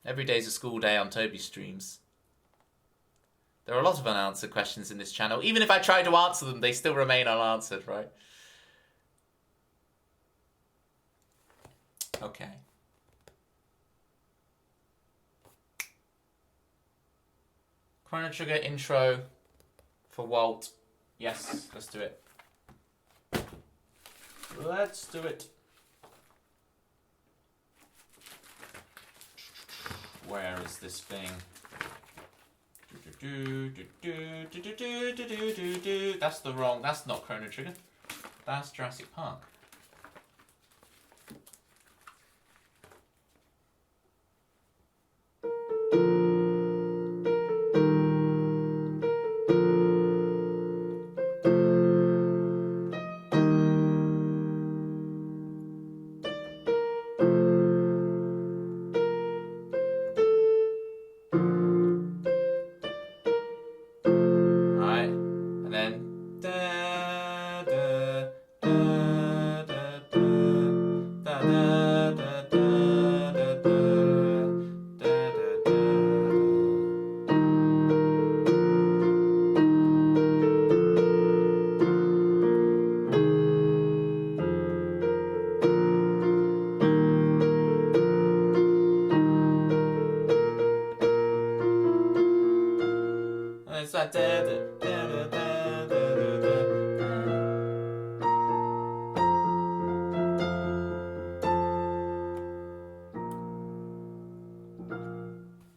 Every day's a school day on Toby Streams. There are a lot of unanswered questions in this channel. Even if I try to answer them, they still remain unanswered, right? Okay. Chrono Trigger intro for Walt. Yes, let's do it. Let's do it. Where is this thing? That's the wrong. That's not Chrono Trigger. That's Jurassic Park.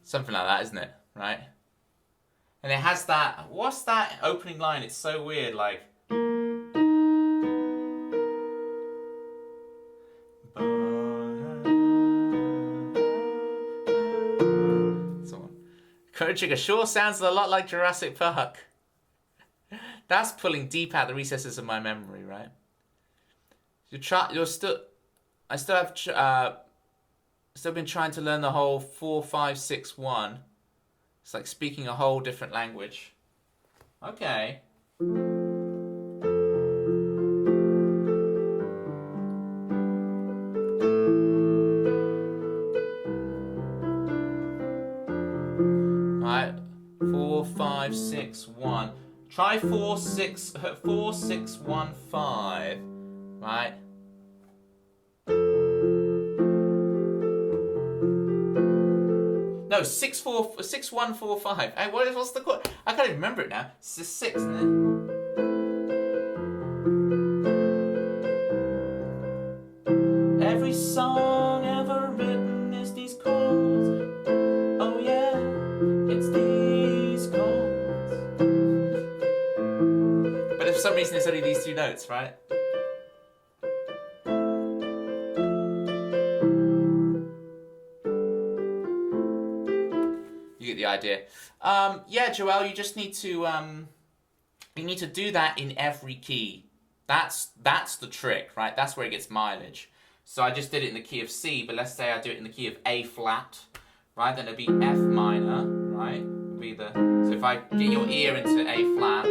Something like that, isn't it? Right? And it has that... What's that opening line? It's so weird, like... Chrono Trigger sure sounds a lot like Jurassic Park. That's pulling deep out the recesses of my memory, right? I still have... Still been trying to learn the whole 4, 5, 6, 1. It's like speaking a whole different language. Okay. Right. 4, 5, 6, 1. Try 4, 6, 1, 5. Right. No, 6145. Hey, what's the chord? I can't even remember it now. It's the 6, isn't it? Every song ever written is these chords. Oh yeah, it's these chords. But for some reason it's only these two notes, right? You get the idea. Yeah, Joelle, you just need to do that in every key. That's the trick, right? That's where it gets mileage. So I just did it in the key of C, but let's say I do it in the key of A flat, right? Then it'd be F minor, right? It'd be so if I get your ear into A flat,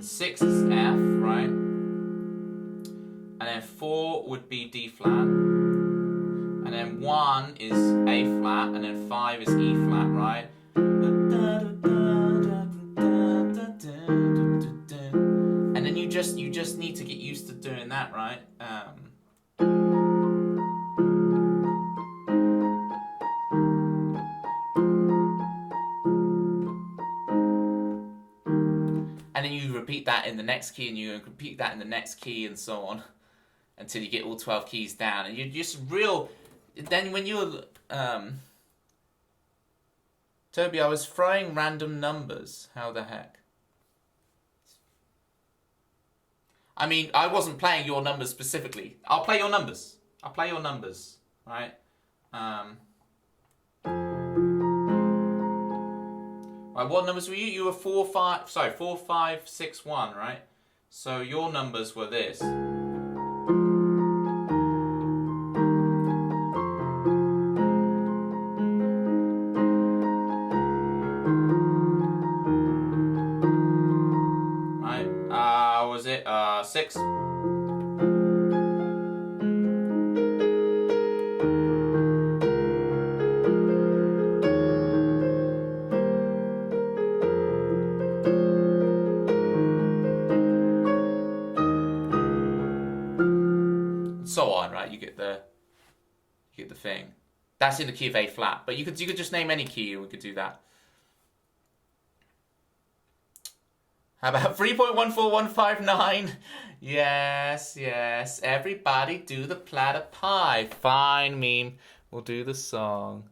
6 is F, right? And then 4 would be D flat. And then 1 is A flat, and then 5 is E flat, right? And then you just need to get used to doing that, right? And then you repeat that in the next key, and you repeat that in the next key, and so on, until you get all 12 keys down. And you're just real. Then when you're Toby, I was throwing random numbers. How the heck? I mean, I wasn't playing your numbers specifically. I'll play your numbers. Right? Right, what numbers were you? You were 4, 5, 6, 1, right? So your numbers were this. Right? Was it 6? So on, right? You get the thing. That's in the key of A flat, but you could just name any key and we could do that. How about 3.14159? Yes. Everybody do the platter pie. Fine, meme. We'll do the song.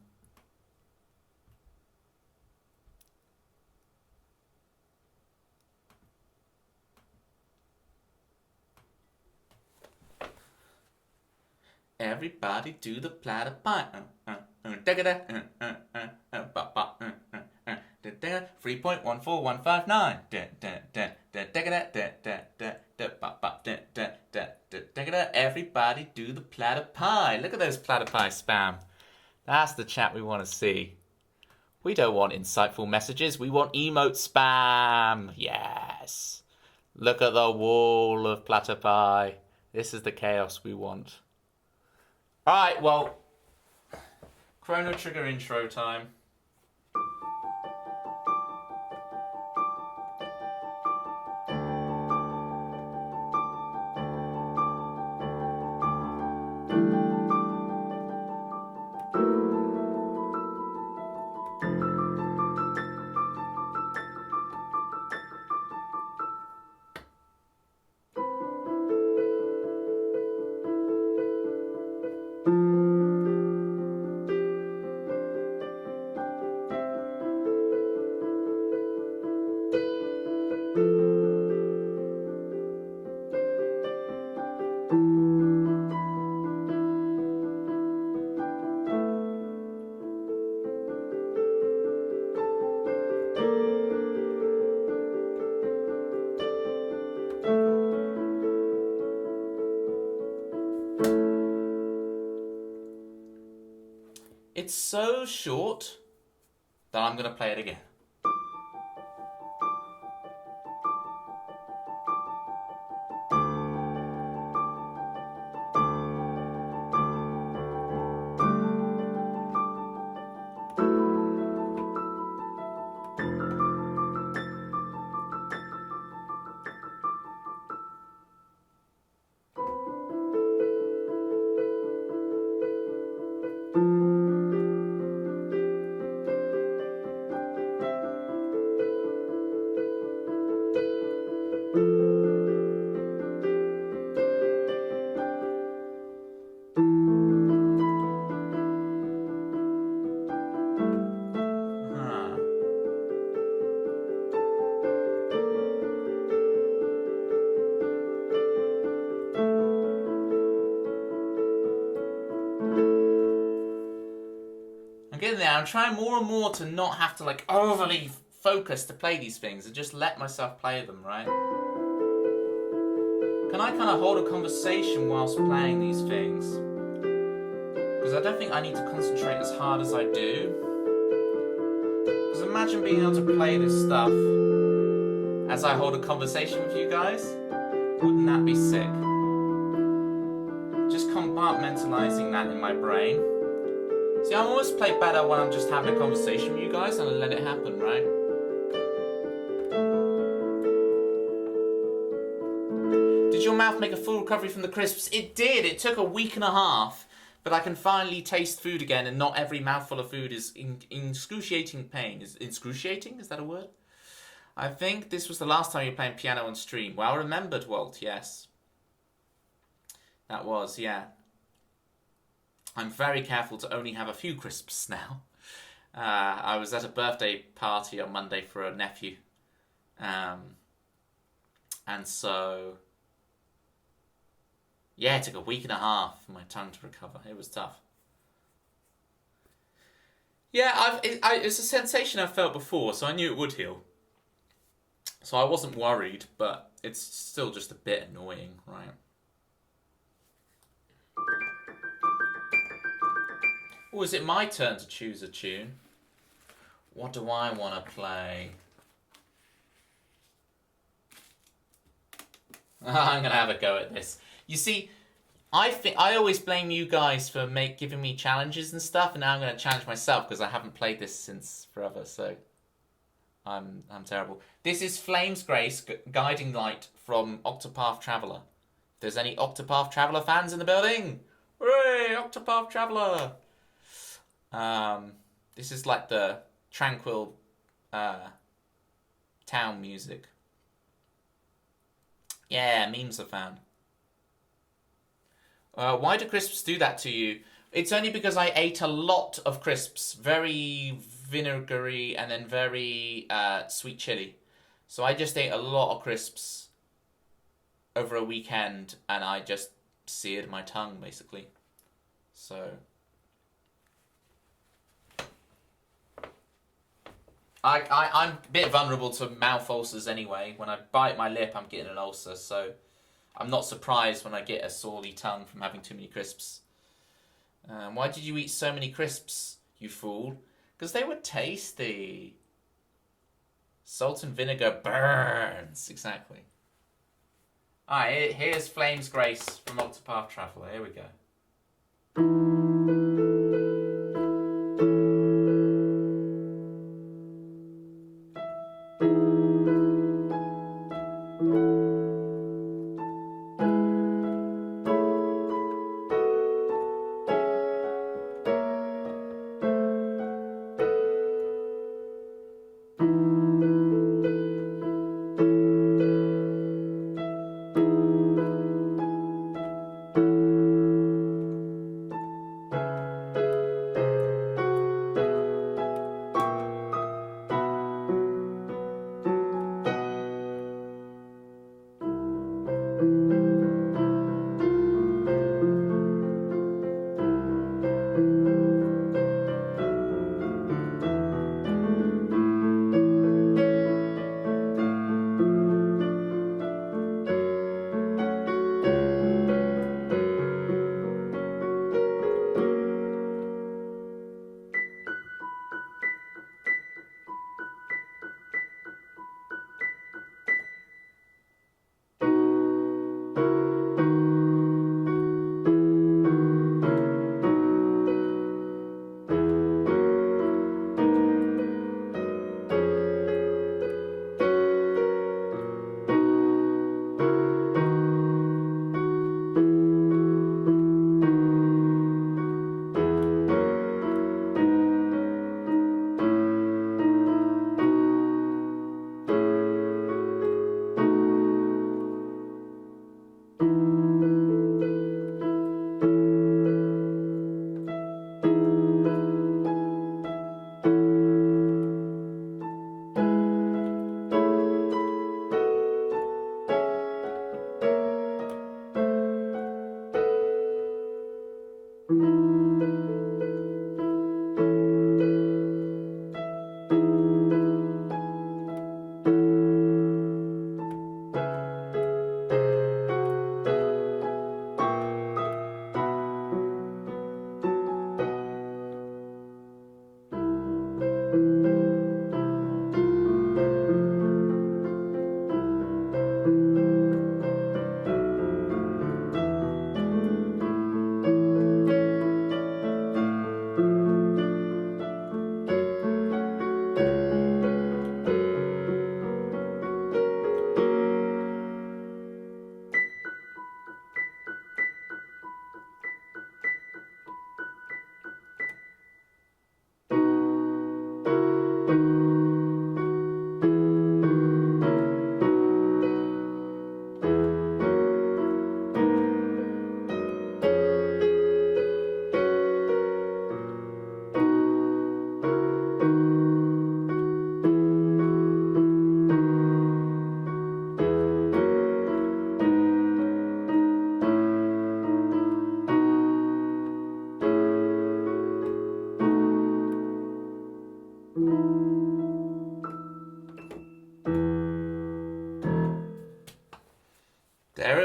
Everybody do the platter pie. 3.14159. Everybody do the platter pie. Look at those platter pie spam. That's the chat we want to see. We don't want insightful messages. We want emote spam. Yes. Look at the wall of platter pie. This is the chaos we want. Alright, well, Chrono Trigger intro time. It's so short that I'm going to play it again. there. I'm trying more and more to not have to like overly focus to play these things and just let myself play them, right? Can I kind of hold a conversation whilst playing these things? Because I don't think I need to concentrate as hard as I do. Because imagine being able to play this stuff as I hold a conversation with you guys. Wouldn't that be sick? Just compartmentalizing that in my brain. See, I always play better when I'm just having a conversation with you guys and I let it happen, right? Did your mouth make a full recovery from the crisps? It did. It took a week and a half, but I can finally taste food again, and not every mouthful of food is in excruciating pain. Is excruciating? Is that a word? I think this was the last time you were playing piano on stream. Well remembered, Walt, yes. That was, yeah. I'm very careful to only have a few crisps now. I was at a birthday party on Monday for a nephew. And so... yeah, it took a week and a half for my tongue to recover. It was tough. Yeah, it's a sensation I've felt before, so I knew it would heal. So I wasn't worried, but it's still just a bit annoying, right? Oh, is it my turn to choose a tune? What do I want to play? I'm going to have a go at this. You see, I always blame you guys for giving me challenges and stuff, and now I'm going to challenge myself because I haven't played this since forever, so I'm terrible. This is Flames Grace Guiding Light from Octopath Traveler. If there's any Octopath Traveler fans in the building, hooray, Octopath Traveler! This is like the tranquil town music. Yeah, memes are found. Why do crisps do that to you? It's only because I ate a lot of crisps, very vinegary and then very sweet chili. So I just ate a lot of crisps over a weekend, and I just seared my tongue, basically. So... I'm a bit vulnerable to mouth ulcers anyway. When I bite my lip, I'm getting an ulcer, so I'm not surprised when I get a sorely tongue from having too many crisps. Why did you eat so many crisps, you fool? Because they were tasty. Salt and vinegar burns, exactly. Alright, here's Flames Grace from Octopath Traveler. Here we go.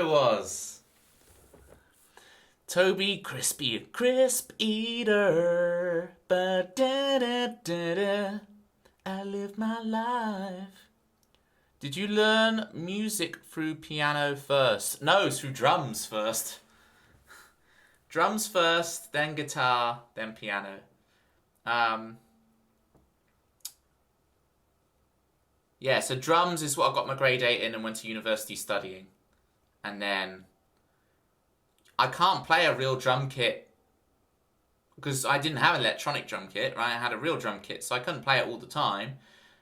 it was. Toby Crispy, crisp eater. Ba-da-da-da-da. I live my life. Did you learn music through piano first? No, through drums first. Drums first, then guitar, then piano. Yeah, so drums is what I got my grade 8 in and went to university studying. And then I can't play a real drum kit because I didn't have an electronic drum kit, right? I had a real drum kit, so I couldn't play it all the time.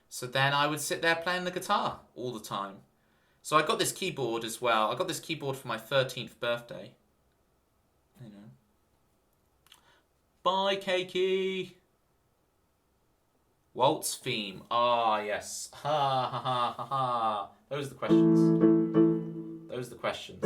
So then I would sit there playing the guitar all the time. So I got this keyboard as well. I got this keyboard for my 13th birthday. You know. Bye, Keiki. Waltz theme. Ah, yes. Ha, ha, ha, ha, ha. Those are the questions. Those are the questions.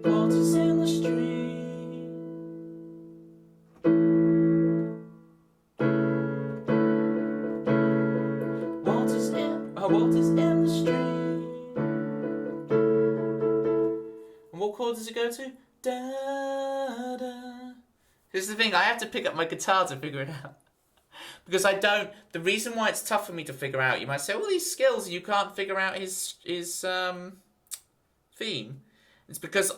Waltzes in the street. Waltzes in the street. And what chord does it go to? Da da. Here's the thing, I have to pick up my guitar to figure it out. Because I don't. The reason why it's tough for me to figure out, you might say, well, these skills, you can't figure out his theme. It's because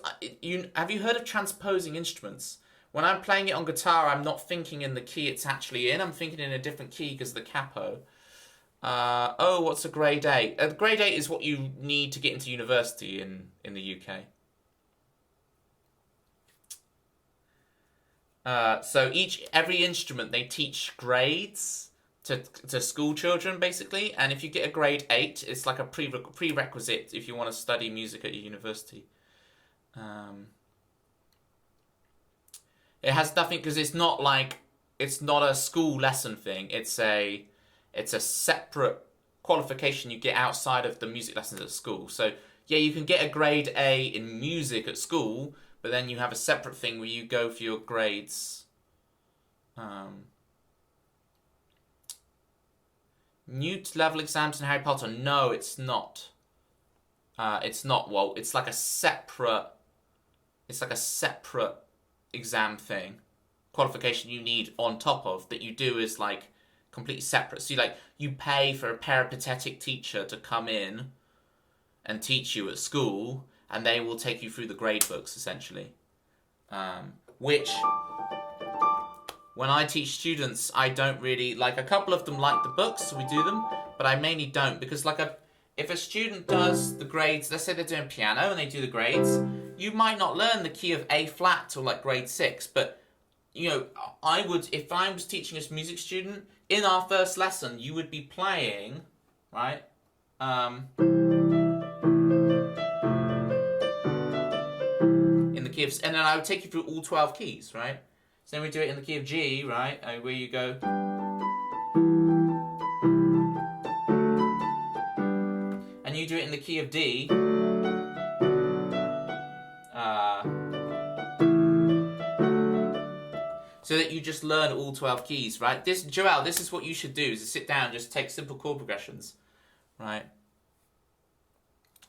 have you heard of transposing instruments? When I'm playing it on guitar, I'm not thinking in the key it's actually in. I'm thinking in a different key because of the capo. What's a grade 8? Grade 8 is what you need to get into university in the UK. So every instrument they teach grades to school children basically, and if you get a grade 8, it's like a prerequisite if you want to study music at a university. It has nothing because it's not a school lesson thing. It's a separate qualification you get outside of the music lessons at school. So yeah, you can get a grade A in music at school, but then you have a separate thing where you go for your grades. Newt level exams in Harry Potter? No, it's not. It's not, Walt. It's like a separate exam thing, qualification you need on top of that you do is like completely separate. So you pay for a peripatetic teacher to come in and teach you at school, and they will take you through the grade books essentially. Which, when I teach students, I don't really like. A couple of them like the books, so we do them, but I mainly don't because if a student does the grades, let's say they're doing piano and they do the grades, you might not learn the key of A flat till like grade 6, but you know, I would, if I was teaching a music student, in our first lesson, you would be playing, right? In the key of, and then I would take you through all 12 keys, right? So then we do it in the key of G, right? Where you go. And you do it in the key of D. So that you just learn all 12 keys, right? Joel, this is what you should do, is sit down and just take simple chord progressions, right?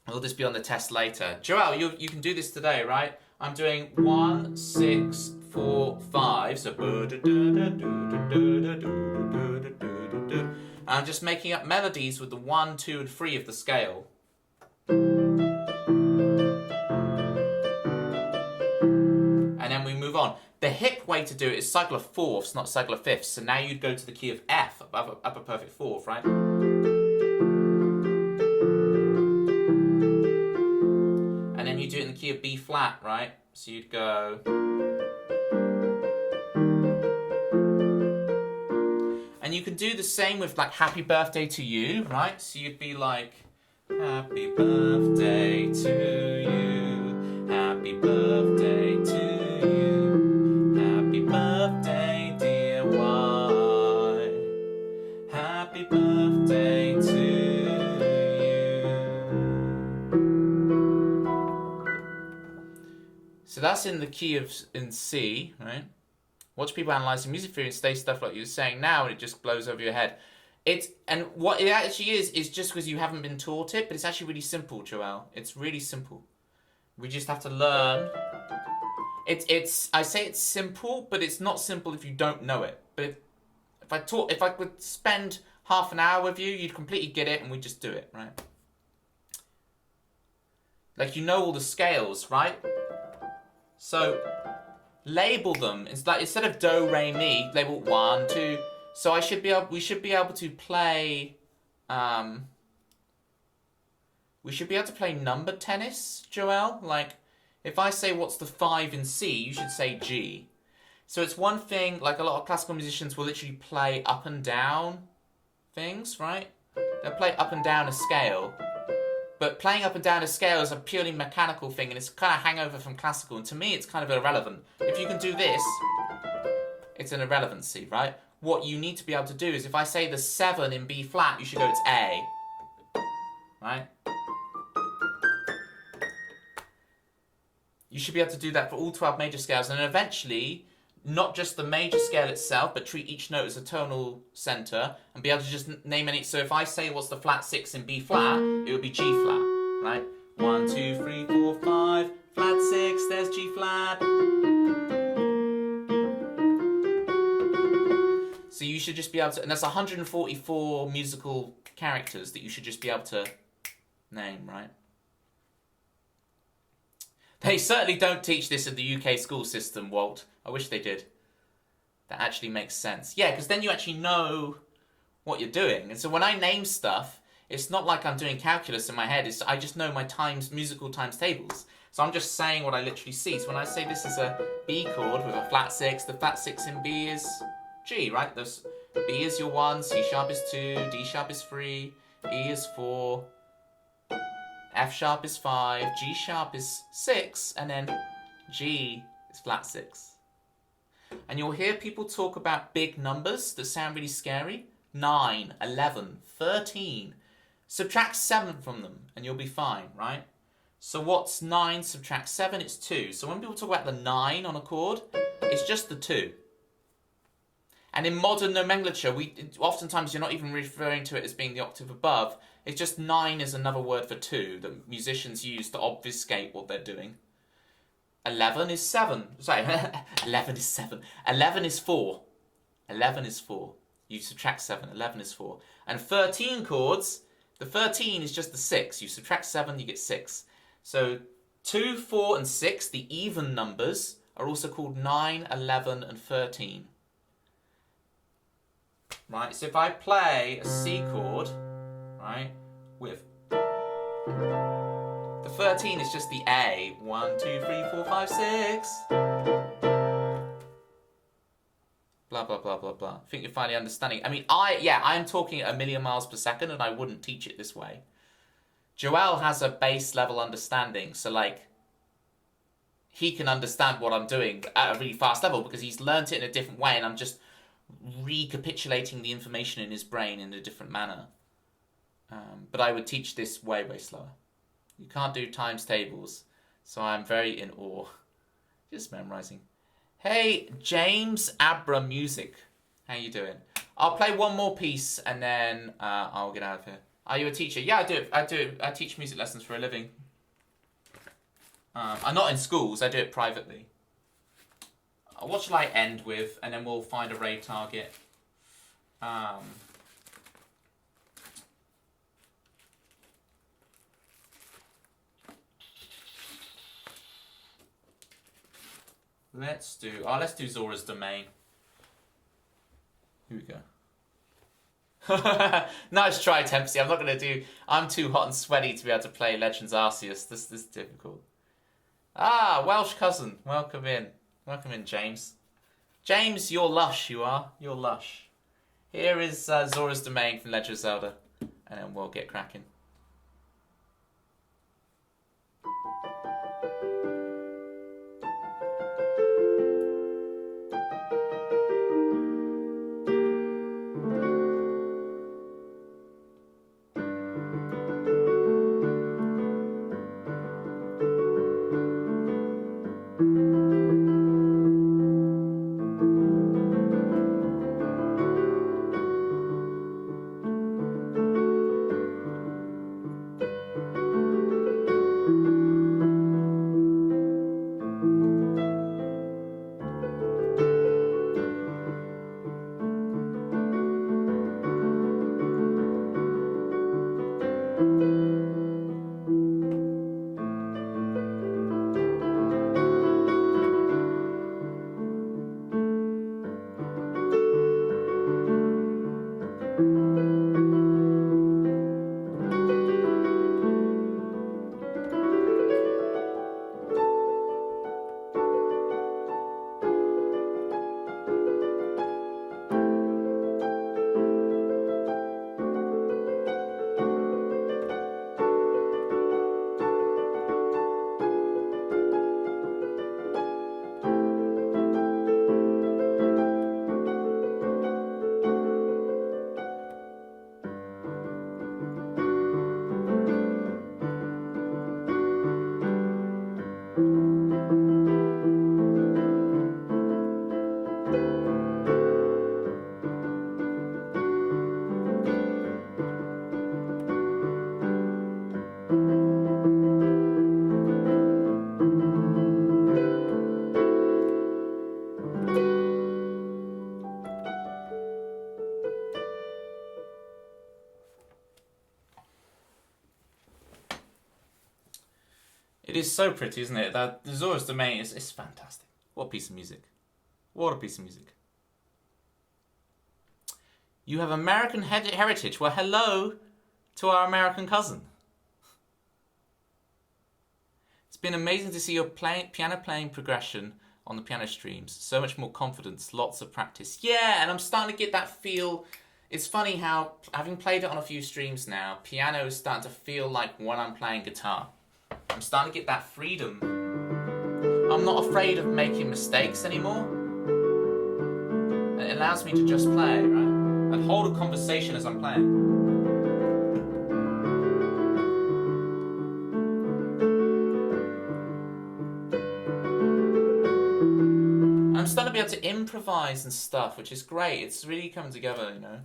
Will this be on the test later? Joel, you can do this today, right? I'm doing 1, 6, 4, 5, so I'm just making up melodies with the 1, 2, and 3 of the scale. And then we move on. The hip way to do it is cycle of fourths, not cycle of fifths. So now you'd go to the key of F, upper perfect fourth, right? And then you do it in the key of B flat, right? So you'd go. And you can do the same with like Happy Birthday to You, right? So you'd be like, Happy birthday to you, happy birthday to you. Happy birthday, dear Y. Happy birthday to you. So that's in the key of in C, right? Watch people analysing music theory and say stuff like you're saying now, and it just blows over your head. And what it actually is just because you haven't been taught it, but it's actually really simple, Joel. It's really simple. We just have to learn. I say it's simple, but it's not simple if you don't know it. But if I could spend half an hour with you, you'd completely get it, and we just do it, right? Like, you know all the scales, right? So label them. It's like, instead of do, re, mi, label 1, 2. So we should be able to play number tennis, Joel. Like, if I say what's the 5 in C, you should say G. So it's one thing, like a lot of classical musicians will literally play up and down things, right? They'll play up and down a scale. But playing up and down a scale is a purely mechanical thing, and it's kind of hangover from classical, and to me it's kind of irrelevant. If you can do this, it's an irrelevancy, right? What you need to be able to do is, if I say the 7 in B flat, you should go, it's A. Right? You should be able to do that for all 12 major scales, and then eventually, not just the major scale itself, but treat each note as a tonal center, and be able to just name any. So if I say what's the flat 6 in B flat, it would be G flat, right? 1, 2, 3, 4, 5, flat 6, there's G flat. So you should just be able to, and that's 144 musical characters that you should just be able to name, right? They certainly don't teach this in the UK school system, Walt. I wish they did. That actually makes sense. Yeah, because then you actually know what you're doing. And so when I name stuff, it's not like I'm doing calculus in my head. I just know my musical times tables. So I'm just saying what I literally see. So when I say this is a B chord with a flat 6, the flat 6 in B is G, right? B is your 1, C sharp is 2, D sharp is 3, E is 4, F sharp is 5, G sharp is 6, and then G is flat 6. And you'll hear people talk about big numbers that sound really scary. 9, 11, 13. Subtract 7 from them and you'll be fine, right? So what's 9 subtract 7? It's 2. So when people talk about the 9 on a chord, it's just the 2. And in modern nomenclature, oftentimes you're not even referring to it as being the octave above. It's just 9 is another word for 2 that musicians use to obfuscate what they're doing. 11 is 7. Sorry, 11 is 7. 11 is 4. 11 is 4. You subtract 7. 11 is 4. And 13 chords, the 13 is just the 6. You subtract 7, you get 6. So 2, 4, and 6, the even numbers, are also called 9, 11, and 13. Right, so if I play a C chord, right, with the 13 is just the A. 1, 2, 3, 4, 5, 6. Blah, blah, blah, blah, blah. I think you're finally understanding. I mean, I'm talking at 1,000,000 miles per second, and I wouldn't teach it this way. Joel has a base level understanding, so like, he can understand what I'm doing at a really fast level because he's learnt it in a different way, and I'm just recapitulating the information in his brain in a different manner. But I would teach this way, way slower. You can't do times tables, so I'm very in awe. Just memorizing. Hey, James Abra Music. How you doing? I'll play one more piece and then I'll get out of here. Are you a teacher? Yeah, I do. I teach music lessons for a living. I'm not in schools. I do it privately. What shall I end with? And then we'll find a raid target. Let's do Zora's Domain. Here we go. Nice try, Tempsy. I'm too hot and sweaty to be able to play Legends Arceus. This is difficult. Ah, Welsh cousin. Welcome in. Welcome in, James. James, you're lush, you are. You're lush. Here is Zora's Domain from Legend of Zelda. And then we'll get cracking. is so pretty, isn't it? That the Zora's Domain is fantastic. What a piece of music. What a piece of music. You have American heritage. Well, hello to our American cousin. It's been amazing to see your piano playing progression on the piano streams. So much more confidence, lots of practice. Yeah, and I'm starting to get that feel. It's funny how, having played it on a few streams now, piano is starting to feel like when I'm playing guitar. I'm starting to get that freedom. I'm not afraid of making mistakes anymore. It allows me to just play, right? And hold a conversation as I'm playing. I'm starting to be able to improvise and stuff, which is great. It's really coming together, you know.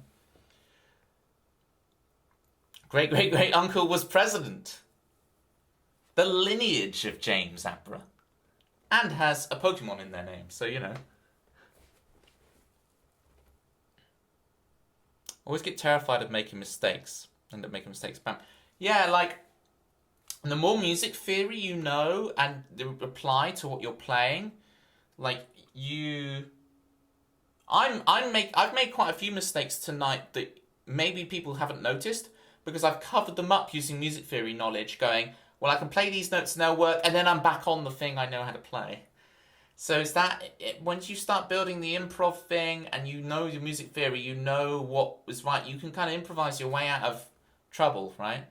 Great-great-great-uncle was president. The lineage of James Abra. And has a Pokemon in their name, so you know. Always get terrified of making mistakes. End up making mistakes. Bam. Yeah, like, the more music theory you know and apply to what you're playing, like, I've made quite a few mistakes tonight that maybe people haven't noticed, because I've covered them up using music theory knowledge, going, well, I can play these notes and they'll work, and then I'm back on the thing I know how to play. So is that, once you start building the improv thing and you know your music theory, you know what is right, you can kind of improvise your way out of trouble, right?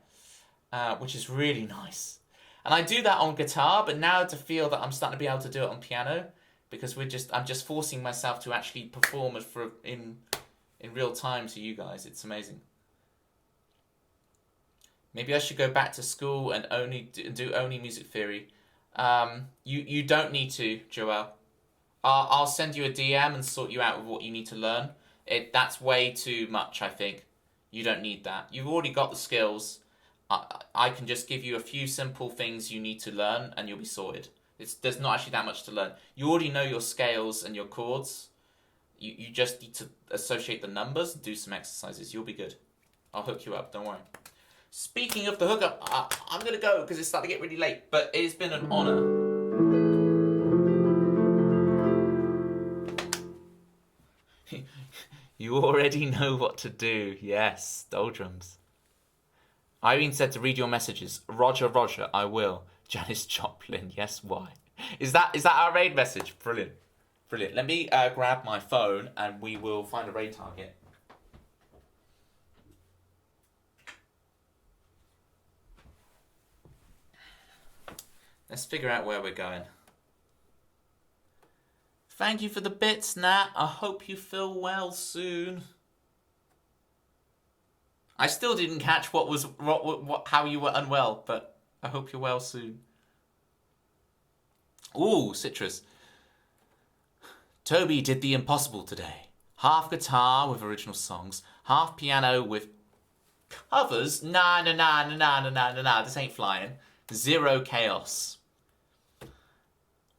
Which is really nice. And I do that on guitar, but now to feel that I'm starting to be able to do it on piano, because I'm just forcing myself to actually perform it in real time to you guys. It's amazing. Maybe I should go back to school and do only music theory. You don't need to, Joelle. I'll send you a DM and sort you out with what you need to learn. That's way too much, I think. You don't need that. You've already got the skills. I can just give you a few simple things you need to learn and you'll be sorted. There's not actually that much to learn. You already know your scales and your chords. You just need to associate the numbers and do some exercises. You'll be good. I'll hook you up, don't worry. Speaking of the hookup, I'm going to go because it's starting to get really late, but it's been an honour. You already know what to do. Yes, doldrums. Irene said to read your messages. Roger, I will. Janis Joplin, yes, why? Is that our raid message? Brilliant. Let me grab my phone and we will find a raid target. Let's figure out where we're going. Thank you for the bits, Nat. I hope you feel well soon. I still didn't catch how you were unwell, but I hope you're well soon. Ooh, Citrus. Toby did the impossible today. Half guitar with original songs, half piano with covers. Nah. This ain't flying. Zero chaos.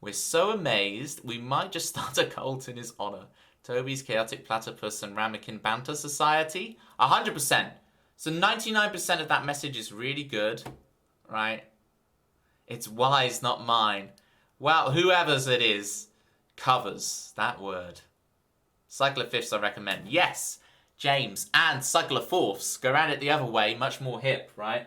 We're so amazed, we might just start a cult in his honour. Toby's Chaotic Platypus and Ramekin Banter Society. 100%. So 99% of that message is really good, right? It's wise, not mine. Well, whoever's it is, covers that word. Cycler fifths I recommend. Yes, James. And cycler fourths. Go around it the other way, much more hip, right?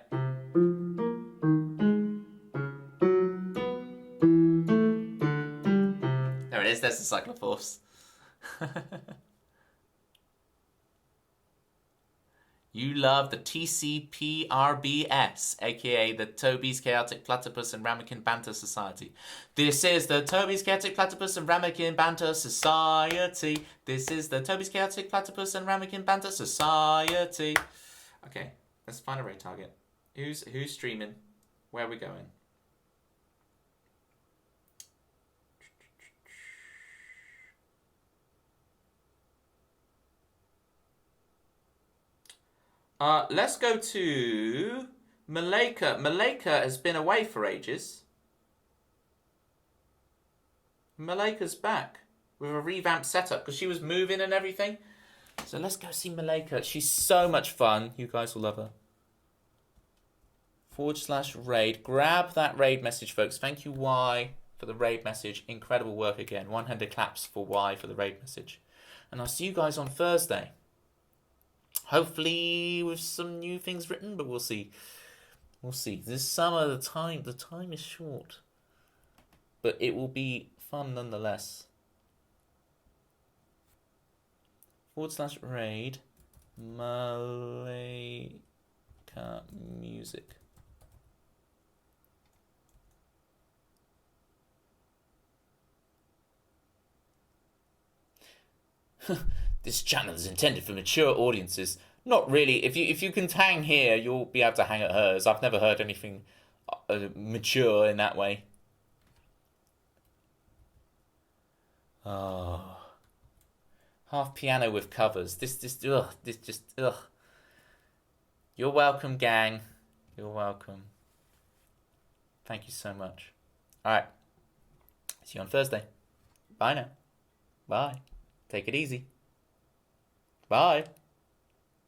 There it is, there's the cycler fourths. You love the TCPRBS, aka the Toby's Chaotic Platypus and Ramekin Banter Society. This is the Toby's Chaotic Platypus and Ramekin Banter Society. This is the Toby's Chaotic Platypus and Ramekin Banter Society. Okay, let's find a raid target. Who's streaming? Where are we going? Let's go to Malika. Malika has been away for ages. Malika's back with a revamped setup because she was moving and everything. So let's go see Malika. She's so much fun. You guys will love her. /raid. Grab that raid message, folks. Thank you, Y, for the raid message. Incredible work again. 100 claps for Y for the raid message. And I'll see you guys on Thursday. Hopefully with some new things written, but we'll see. We'll see. This summer, the time is short. But it will be fun nonetheless. /raid Malika Music. This channel is intended for mature audiences. Not really. If you can hang here, you'll be able to hang at hers. I've never heard anything mature in that way. Oh. Half piano with covers. This just ugh. You're welcome, gang. You're welcome. Thank you so much. Alright. See you on Thursday. Bye now. Bye. Take it easy. Bye.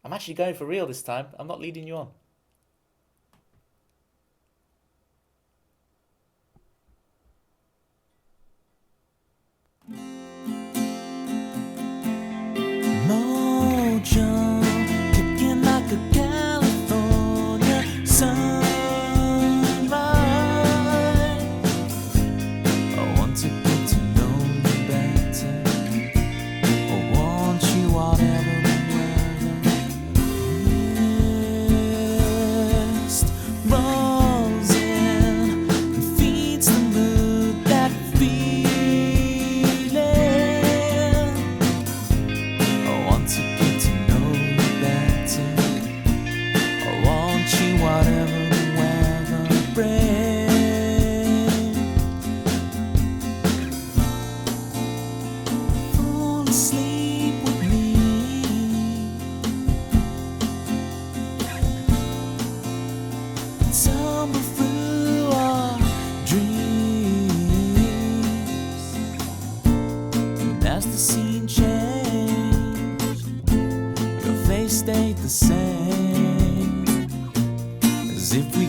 I'm actually going for real this time. I'm not leading you on. Mojo, kicking like a California sunrise. I want to get to know you better. I want you whatever the weather. Mist rolls in and feeds the mood, that feeling. I want to get to know you better. I want you whatever the weather brings. Fall asleep with me. Tumble through our dreams. And as the scene changed, your face stayed the same, as if we